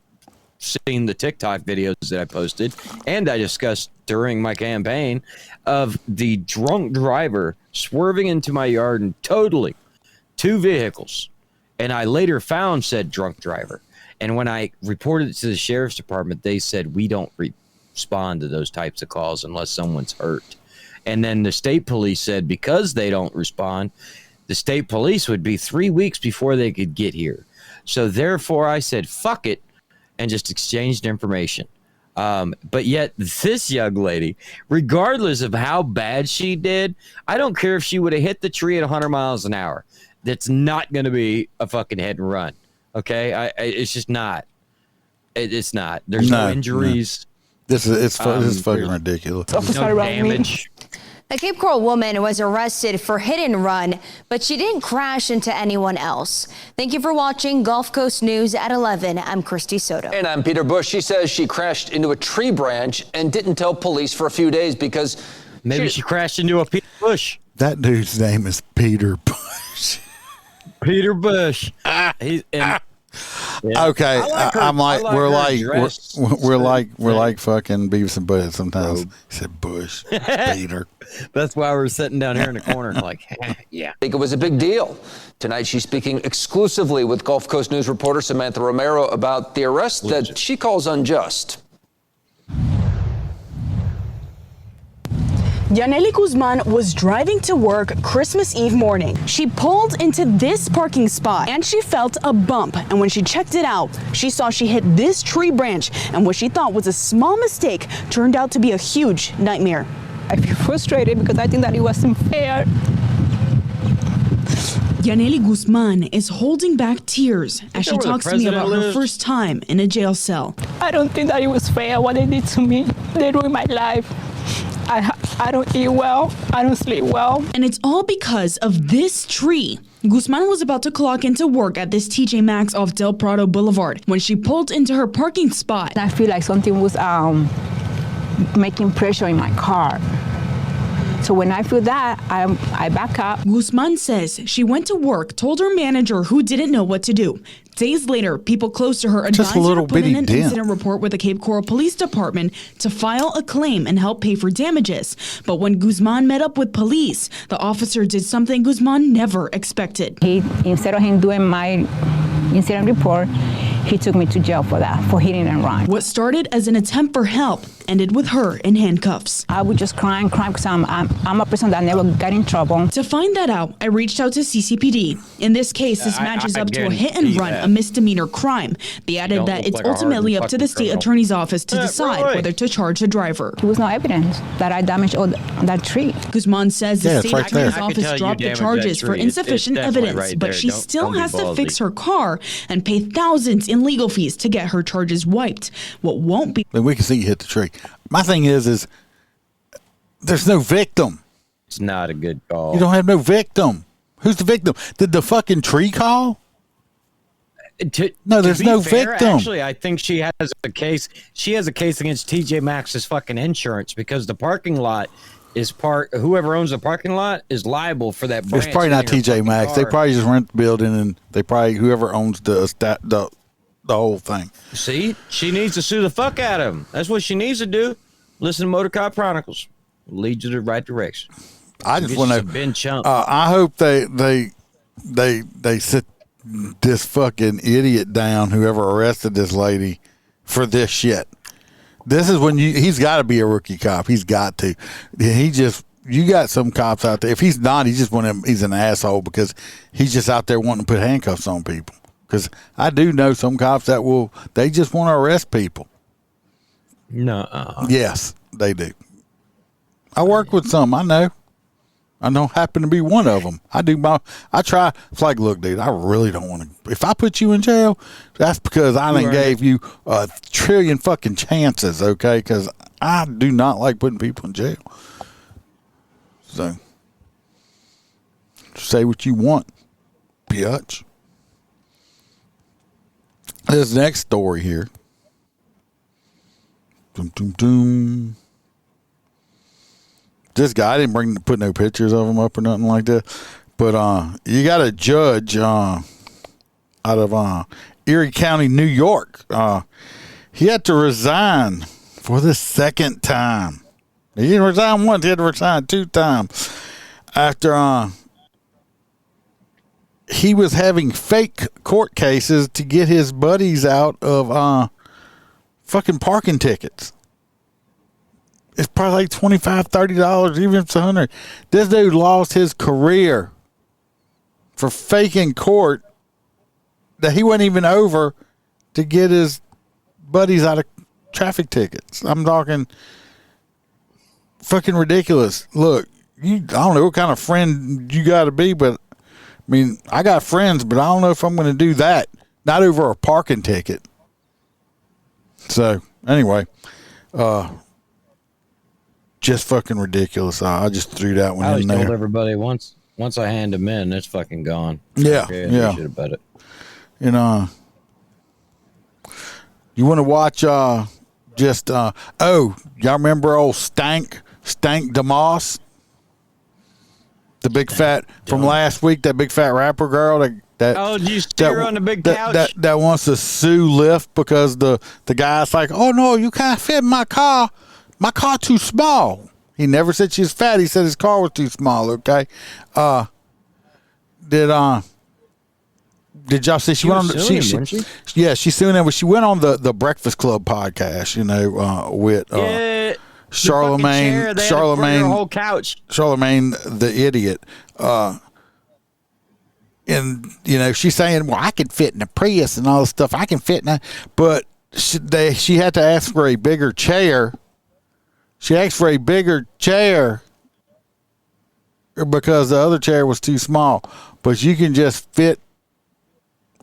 seen the TikTok videos that I posted and I discussed during my campaign of the drunk driver swerving into my yard and totaling 2 vehicles. And I later found said drunk driver. And when I reported it to the sheriff's department, they said, we don't respond to those types of calls unless someone's hurt. And then the state police said because they don't respond, the state police would be 3 weeks before they could get here. So therefore I said, fuck it, and just exchanged information. But yet this young lady, regardless of how bad she did, I don't care if she would have hit the tree at 100 miles an hour. That's not going to be a fucking hit and run. Okay. It's just not, it's not, there's no injuries. No. This is fucking ridiculous. No damage. A Cape Coral woman was arrested for hit and run, but she didn't crash into anyone else. Thank you for watching Gulf Coast News at 11. I'm Christy Soto. And I'm Peter Bush. She says she crashed into a tree branch and didn't tell police for a few days because maybe she crashed into a bush. That dude's name is Peter Bush. Peter Bush. Yeah. Okay, I'm like, we're like fucking Beavis and Butthead sometimes. He said Bush, Peter. That's why we're sitting down here in the corner like, yeah. I think it was a big deal. Tonight she's speaking exclusively with Gulf Coast News reporter Samantha Romero about the arrest that she calls unjust. Yaneli Guzman was driving to work Christmas Eve morning. She pulled into this parking spot and she felt a bump. And when she checked it out, she saw she hit this tree branch. And what she thought was a small mistake turned out to be a huge nightmare. I feel frustrated because I think that it wasn't fair. Yaneli Guzman is holding back tears as she talks to me about her first time in a jail cell. I don't think that it was fair what they did to me. They ruined my life. I don't eat well. I don't sleep well. And it's all because of this tree. Guzman was about to clock into work at this TJ Maxx off Del Prado Boulevard when she pulled into her parking spot. I feel like something was making pressure in my car. So when I feel that, I back up. Guzman says she went to work, told her manager who didn't know what to do. Days later, people close to her advised her to put in an incident report with the Cape Coral Police Department to file a claim and help pay for damages. But when Guzman met up with police, the officer did something Guzman never expected. Instead of him doing my incident report, he took me to jail for that, for hitting and run. What started as an attempt for help ended with her in handcuffs. I would just cry because I'm a person that never got in trouble. To find that out, I reached out to CCPD. In this case, this matches up to a hit and run, a misdemeanor crime. They added that it's ultimately up to the state attorney's office to decide whether to charge the driver. There was no evidence that I damaged that tree. Guzman says the state attorney's office dropped the charges for insufficient evidence, but she still has to fix her car and pay thousands in legal fees to get her charges wiped. What won't be... We can see you hit the tree. My thing is there's no victim. It's not a good call. You don't have no victim. Who's the victim? Did the fucking tree call? No, there's no victim. Actually, I think she has a case. She has a case against TJ Maxx's fucking insurance because the parking lot is whoever owns the parking lot is liable for that branch. It's probably not TJ Maxx. They probably just rent the building and they probably whoever owns the whole thing. See, she needs to sue the fuck out of him. That's what she needs to do. Listen to Motor Cop Chronicles. Lead you to the right direction. I just want to. Ben Chump. I hope they sit this fucking idiot down. Whoever arrested this lady for this shit. This is when he's got to be a rookie cop. He's got to. You got some cops out there. If he's not, he's an asshole because he's just out there wanting to put handcuffs on people. Because I do know some cops they just want to arrest people. No. Yes, they do. I work with some. I know. Happen to be one of them. I try. It's like, look, dude, I really don't want to. If I put you in jail, that's because I done gave you a trillion fucking chances, okay? Because I do not like putting people in jail. So, say what you want, bitch. This next story here. This guy, I didn't put no pictures of him up or nothing like that. But you got a judge out of Erie County, New York. He had to resign for the second time. He didn't resign once, he had to resign 2 times. After he was having fake court cases to get his buddies out of fucking parking tickets. it's probably like $25, $30, even if it's $100. This dude lost his career for faking court that he wasn't even over to get his buddies out of traffic tickets. I'm talking fucking ridiculous. Look, I don't know what kind of friend you got to be, but I mean, I got friends, but I don't know if I'm going to do that. Not over a parking ticket. So anyway, just fucking ridiculous. I just threw that one in there. I told everybody once I hand them in, it's fucking gone. Yeah, yeah. About it. And you want to watch y'all remember old Stank DeMoss? The big fat from last week, that big fat rapper girl that did you see her on the big couch? That wants to sue Lyft because the guy's like, oh no, you can't fit in my car. My car too small. He never said she was fat. He said his car was too small. Okay. Did y'all see she went on the she's suing him, but she went on the Breakfast Club podcast, with Charlemagne whole couch. Charlemagne the idiot. And she's saying, well, I can fit in a Prius and all this stuff. I can fit in a, but she had to ask for a bigger chair. She asked for a bigger chair because the other chair was too small. But you can just fit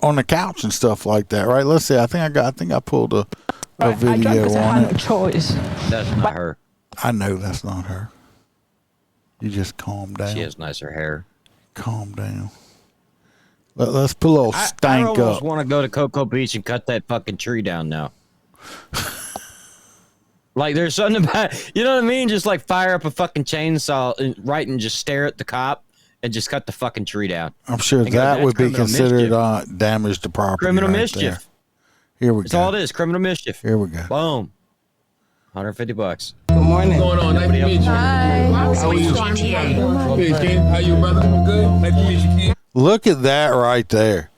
on the couch and stuff like that, right? Let's see. I think I pulled a video on it. Choice. That's not her. I know that's not her. You just calm down. She has nicer hair. Calm down. Let's put a little stank up. I almost want to go to Cocoa Beach and cut that fucking tree down now. Like, there's something about, you know what I mean? Just like fire up a fucking chainsaw and just stare at the cop and just cut the fucking tree down. I'm sure that would be considered damage to property. Criminal mischief. There. Here we go. That's all it is. Criminal mischief. Here we go. Boom. $150. Good morning. What's going on? Nice to meet you. Hi. How are you? Hey, Ken. How you, brother? Good. Nice to meet you, Ken. Look at that right there.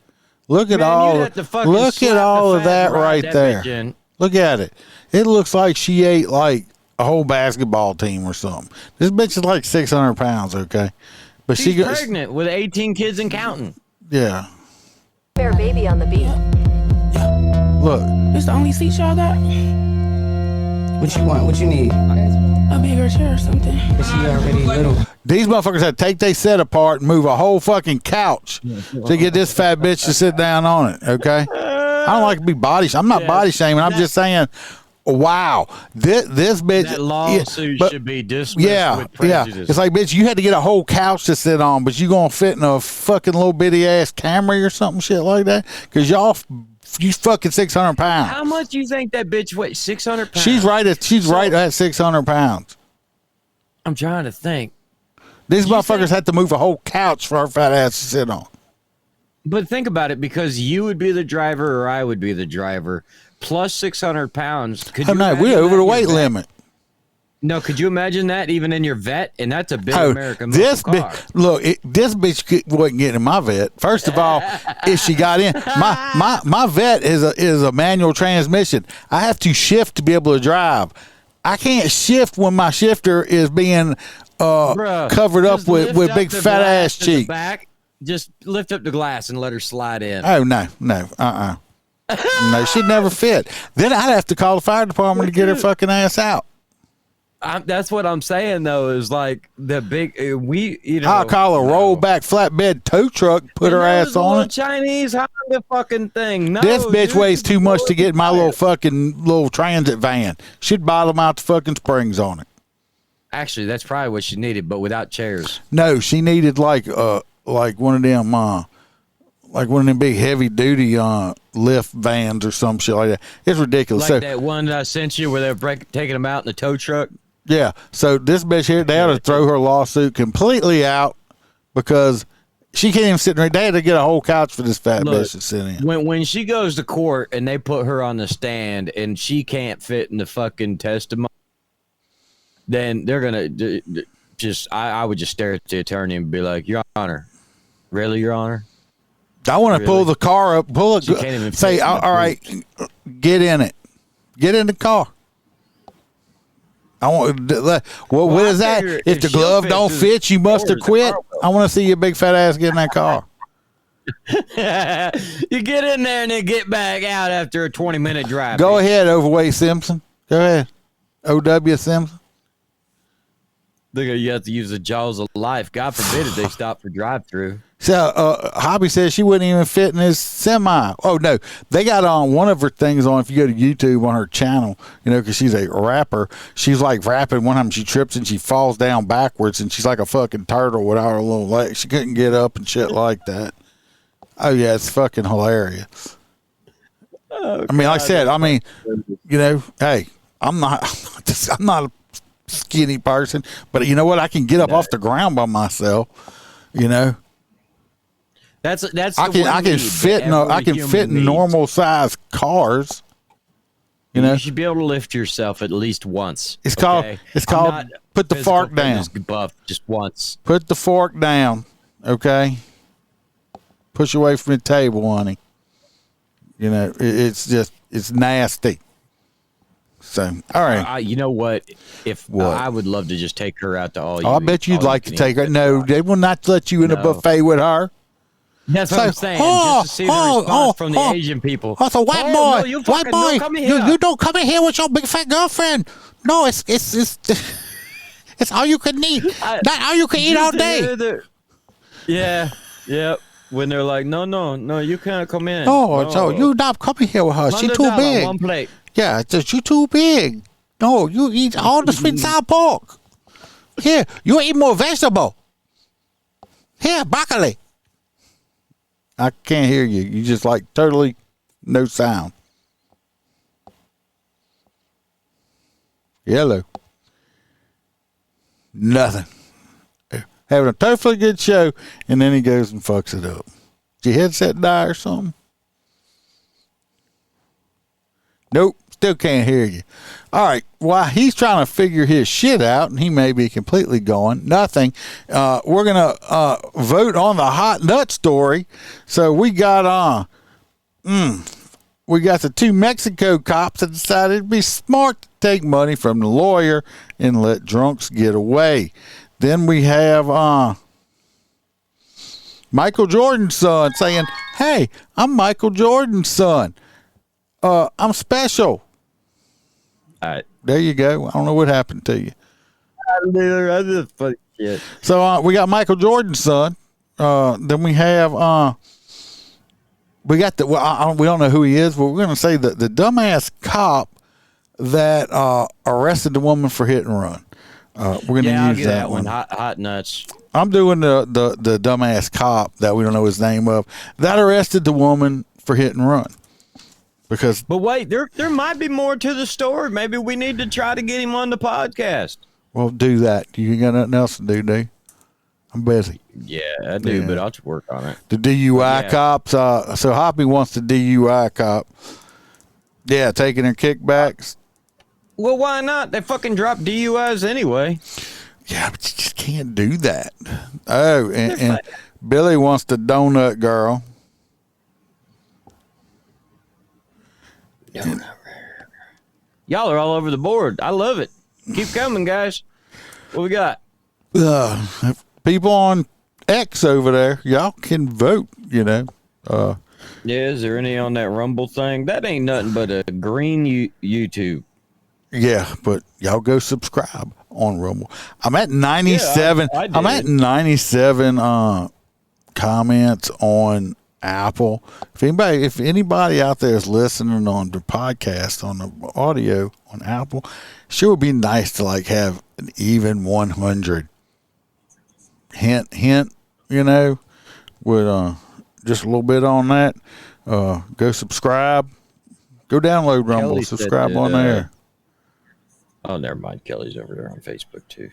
Look at all of that right there. Look at it. It looks like she ate like a whole basketball team or something. This bitch is like 600 pounds, okay? But she's pregnant with 18 kids and counting. Yeah. Fair baby on the beat. Look. This the only seat y'all got? What you want? What you need? A bigger chair or something. But she already little. These motherfuckers had to take their set apart and move a whole fucking couch to get this fat bitch to sit down on it, okay? I don't like to be body shaming. I'm not body shaming. I'm just saying, wow, this bitch. That lawsuit should be dismissed with prejudice. Yeah. It's like, bitch, you had to get a whole couch to sit on, but you gonna fit in a fucking little bitty ass Camry or something shit like that? Because you fucking 600 pounds. How much do you think that bitch weighs? 600 pounds. She's right at 600 pounds. I'm trying to think. These motherfuckers had to move a whole couch for her fat ass to sit on. But think about it, because you would be the driver or I would be the driver, plus 600 pounds. We're over the weight limit. No, could you imagine that even in your vet? And that's a big American muscle car. This bitch wasn't getting in my vet. First of all, if she got in, my vet is a manual transmission. I have to shift to be able to drive. I can't shift when my shifter is being covered up with big fat ass cheeks. Just lift up the glass and let her slide in. Oh, no. No, she'd never fit. Then I'd have to call the fire department to get her fucking ass out. That's what I'm saying, though, is like the big, I'll call a rollback flatbed tow truck, put her ass on it. Chinese Honda fucking thing. No, this bitch weighs too much to get in my little transit van. She'd bottom out the fucking springs on it. Actually, that's probably what she needed, but without chairs. No, she needed like one of them big heavy duty lift vans or some shit like that. It's ridiculous. Like that one that I sent you where they're taking them out in the tow truck. Yeah. So this bitch here, they ought to throw her lawsuit completely out because she can't even sit in there. They had to get a whole couch for this fat bitch to sit in. When she goes to court and they put her on the stand and she can't fit in the fucking testimony, then they're gonna I would just stare at the attorney and be like, Your Honor, really, Your Honor? I want to pull the car up, say, all right, get in it. Get in the car. I want. Well, what is that? If the glove don't fit, you must have quit. I want to see your big fat ass get in that car. You get in there and then get back out after a 20-minute drive. Go ahead, Overweight Simpson. Go ahead, O.W. Simpson. Look, you have to use the jaws of life. God forbid if they stop for drive-through. So, Hobby says she wouldn't even fit in his semi. Oh, no. They got on one of her things on, if you go to YouTube on her channel, because she's a rapper. She's like rapping. One time she trips and she falls down backwards, and she's like a fucking turtle without her little legs. She couldn't get up and shit like that. Oh, yeah, it's fucking hilarious. Oh, I mean, like I said, hey, I'm not a skinny person, but you know what? I can get up off the ground by myself. That's I can fit in normal size cars. You should be able to lift yourself at least once. It's called put the fork down. Buff just once. Put the fork down. Okay. Push away from the table, honey. It's nasty. So, all right. You know what? I would love to just take her out to all you. I bet you'd like to take her. No, they will not let you in a buffet with her. That's what I'm saying. Just to see the response from the Asian people. That's a white boy. No, you don't come in here with your big fat girlfriend. No, it's all you can eat. Not all you can eat all day. Yeah. When they're like, no, you can't come in. No, so you not coming here with her. She's too big. One plate. Yeah, you too big. No, you eat all the sweet sour pork. Here, you eat more vegetable. Here, broccoli. I can't hear you. You just like totally no sound. Hello. Nothing. Having a totally good show, and then he goes and fucks it up. Did your headset die or something? Nope, still can't hear you. All right, while he's trying to figure his shit out, and he may be completely gone, nothing, we're going to vote on the hot nut story. So we got the two Mexico cops that decided it'd be smart to take money from the lawyer and let drunks get away. Then we have Michael Jordan's son saying, "Hey, I'm Michael Jordan's son. I'm special." All right. There you go. I don't know what happened to you. I just funny shit. So we got Michael Jordan's son. Then we have we don't know who he is, but we're going to say that the dumbass cop that arrested the woman for hit and run. We're going to use that one. Hot nuts. I'm doing the dumbass cop that we don't know his name of that arrested the woman for hit and run. But wait, there might be more to the story. Maybe we need to try to get him on the podcast. Well, do that. You got nothing else to do, dude? I'm busy. Yeah, I do, but I'll just work on it. The DUI cops. So Hoppy wants the DUI cop. Yeah, taking their kickbacks. Well, why not? They fucking drop DUIs anyway. Yeah, but you just can't do that. Oh, and Billy wants the donut girl. Y'all are all over the board. I love it. Keep coming, guys. What we got? People on X over there, y'all can vote, Yeah, is there any on that Rumble thing? That ain't nothing but a green YouTube. Yeah, but y'all go subscribe on Rumble. I'm at 97. Yeah, I'm at 97 comments on Apple. If anybody out there is listening on the podcast on the audio on Apple, sure would be nice to have an even 100. Hint, with just a little bit on that. Go subscribe. Go download Rumble. Kelly subscribe on there. Oh, never mind. Kelly's over there on Facebook too.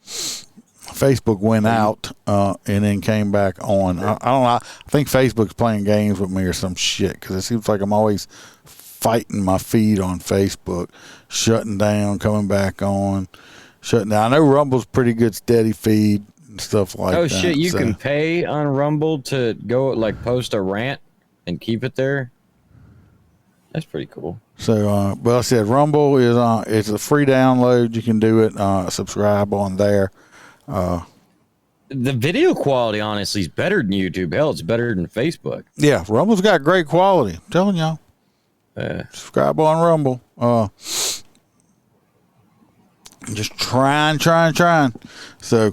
Facebook went out and then came back on. I don't know. I think Facebook's playing games with me or some shit because it seems like I'm always fighting my feed on Facebook, shutting down, coming back on, shutting down. I know Rumble's pretty good steady feed and stuff like that. Oh, shit. You can pay on Rumble to go post a rant and keep it there? That's pretty cool. So, but I said Rumble is it's a free download. You can do it. Subscribe on there. The video quality, honestly, is better than YouTube. Hell, it's better than Facebook. Yeah, Rumble's got great quality. I'm telling y'all. Subscribe on Rumble. Just trying. So,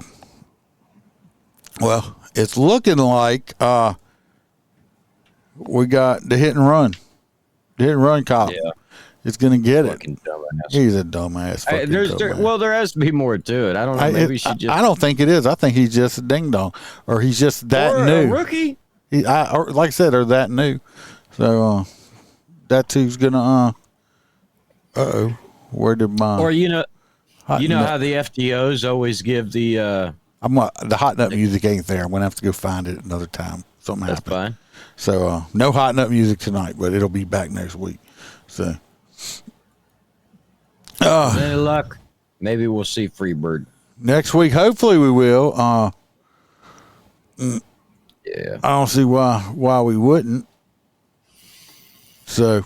well, it's looking like we got the hit and run. The hit and run cop. Yeah. It's going to get it. Dumbass. He's a dumbass. Well, there has to be more to it. I don't know. Maybe she just. I don't think it is. I think he's just a ding dong, or he's just that new. A rookie. Or like I said, or that new. So that's who's gonna. Where did my? Or how the FTOs always give the. The hot nut music ain't there. I'm gonna have to go find it another time. Something happened. That's fine. So no hot nut music tonight, but it'll be back next week. So. Any luck? Maybe we'll see Freebird next week. Hopefully we will. Yeah. I don't see why we wouldn't. So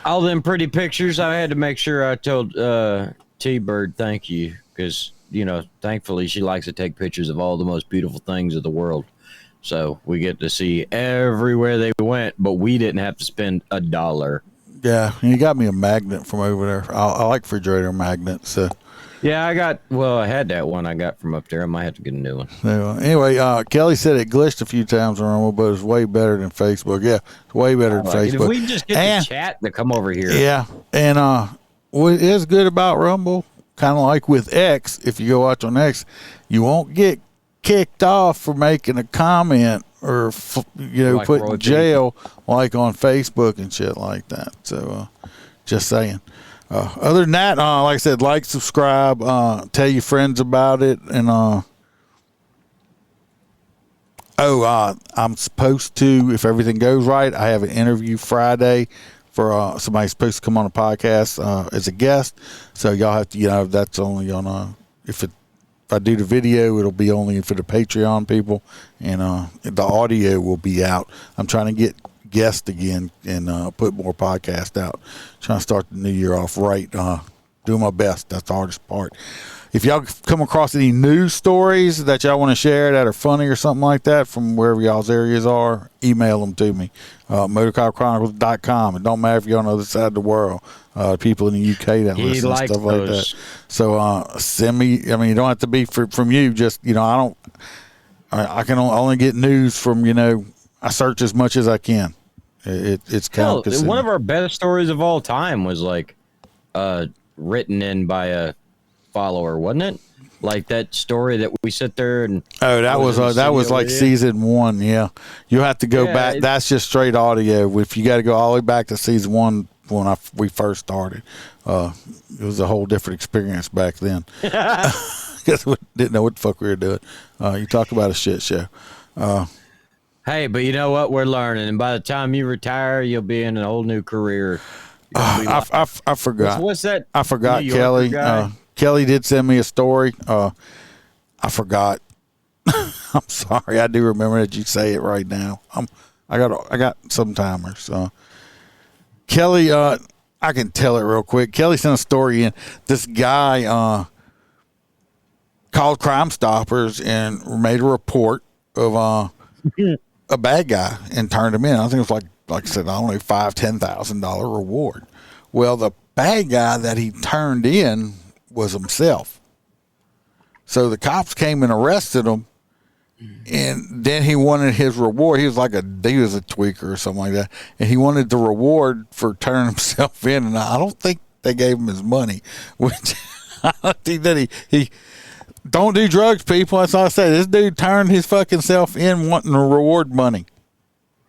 all them pretty pictures, I had to make sure I told T-Bird thank you, because thankfully she likes to take pictures of all the most beautiful things of the world. So we get to see everywhere they went, but we didn't have to spend $1. Yeah, and you got me a magnet from over there. I like refrigerator magnets. So. Yeah, I had that one I got from up there. I might have to get a new one. So, anyway, Kelly said it glitched a few times on Rumble, but it's way better than Facebook. Yeah, it's way better than Facebook. If we just get the chat to come over here. Yeah, and what is good about Rumble, kind of like with X, if you go watch on X, you won't get kicked off for making a comment or like put in jail like on Facebook and shit like that. So just saying. Other than that, like I said, like, subscribe, tell your friends about it, and I'm supposed to, if everything goes right, I have an interview Friday for somebody supposed to come on a podcast as a guest. So y'all have to, that's only on if I do the video, it'll be only for the Patreon people, and the audio will be out. I'm trying to get guests again and put more podcasts out. Trying to start the new year off right. Doing my best. That's the hardest part. If y'all come across any news stories that y'all want to share that are funny or something like that from wherever y'all's areas are, email them to me. MotorCopChronicles.com. It don't matter if you're on the other side of the world. People in the UK that listen and stuff like that. So send me. I mean, you don't have to be from you. Just I can only get news from I search as much as I can. It's kind of one of our best stories of all time was written in by a follower, wasn't it? Like that story that we sit there and that was like season 1. Yeah, you have to go back. That's just straight audio. If you got to go all the way back to season 1 when we first started, it was a whole different experience back then. Because we didn't know what the fuck we were doing. You talk about a shit show. Hey, but you know what? We're learning, and by the time you retire, you'll be in a whole new career. I forgot. What's that? I forgot, Kelly. Kelly did send me a story. I forgot. I'm sorry. I do remember that you say it right now. I got some timers. Kelly, I can tell it real quick. Kelly sent a story in. This guy called Crime Stoppers and made a report of a bad guy and turned him in. I think it was like I said, I don't know, $5,000-$10,000 reward. Well, the bad guy that he turned in was himself. So the cops came and arrested him, and then he wanted his reward. He was a tweaker or something like that, and he wanted the reward for turning himself in. And I don't think they gave him his money, which I think that he don't do drugs, people. That's all I say. This dude turned his fucking self in wanting the reward money.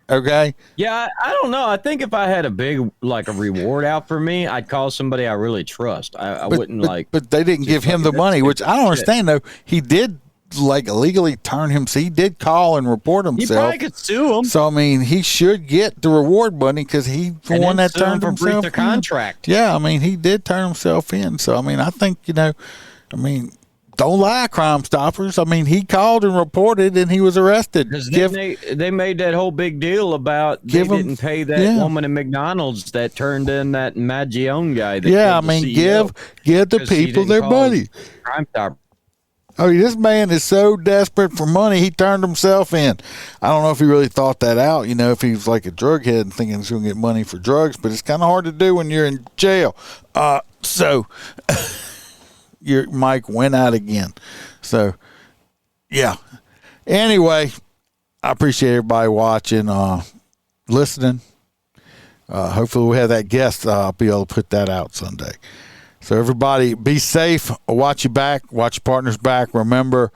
Okay? Yeah, I don't know. I think if I had a big, a reward out for me, I'd call somebody I really trust. I wouldn't But they didn't give him the money, which I don't understand, though. He did, illegally turn him. So he did call and report himself. He probably could sue him. So, I mean, he should get the reward money because he's the one that turned himself in. Breach of contract. Yeah, I mean, he did turn himself in. So, I mean, I think, don't lie, Crime Stoppers. I mean, he called and reported, and he was arrested. They made that whole big deal about they didn't pay that woman at McDonald's that turned in that Maggione guy. That give the people their money. Crime Stopper. Oh, this man is so desperate for money, he turned himself in. I don't know if he really thought that out, if he was like a drug head and thinking he's going to get money for drugs, but it's kind of hard to do when you're in jail. So your mic went out again. So, yeah. Anyway, I appreciate everybody watching, listening. Hopefully we'll have that guest. I'll be able to put that out Sunday. So everybody be safe. Watch your back. Watch your partner's back. Remember,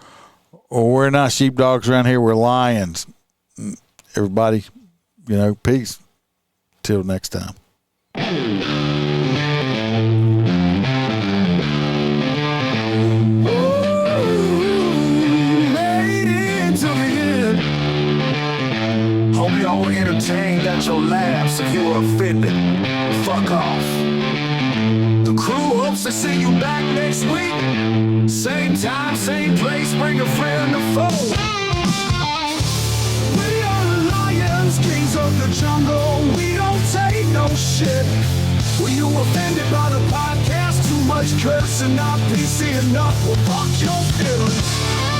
we're not sheepdogs around here. We're lions. Everybody, peace. Till next time. Hope y'all were entertained at your laughs. If you were offended, fuck off. The crew hopes to see you back next week. Same time, same place, bring a friend to fold. We are the lions, kings of the jungle. We don't take no shit. Were you offended by the podcast? Too much cursing, not PC enough. Well, fuck your feelings.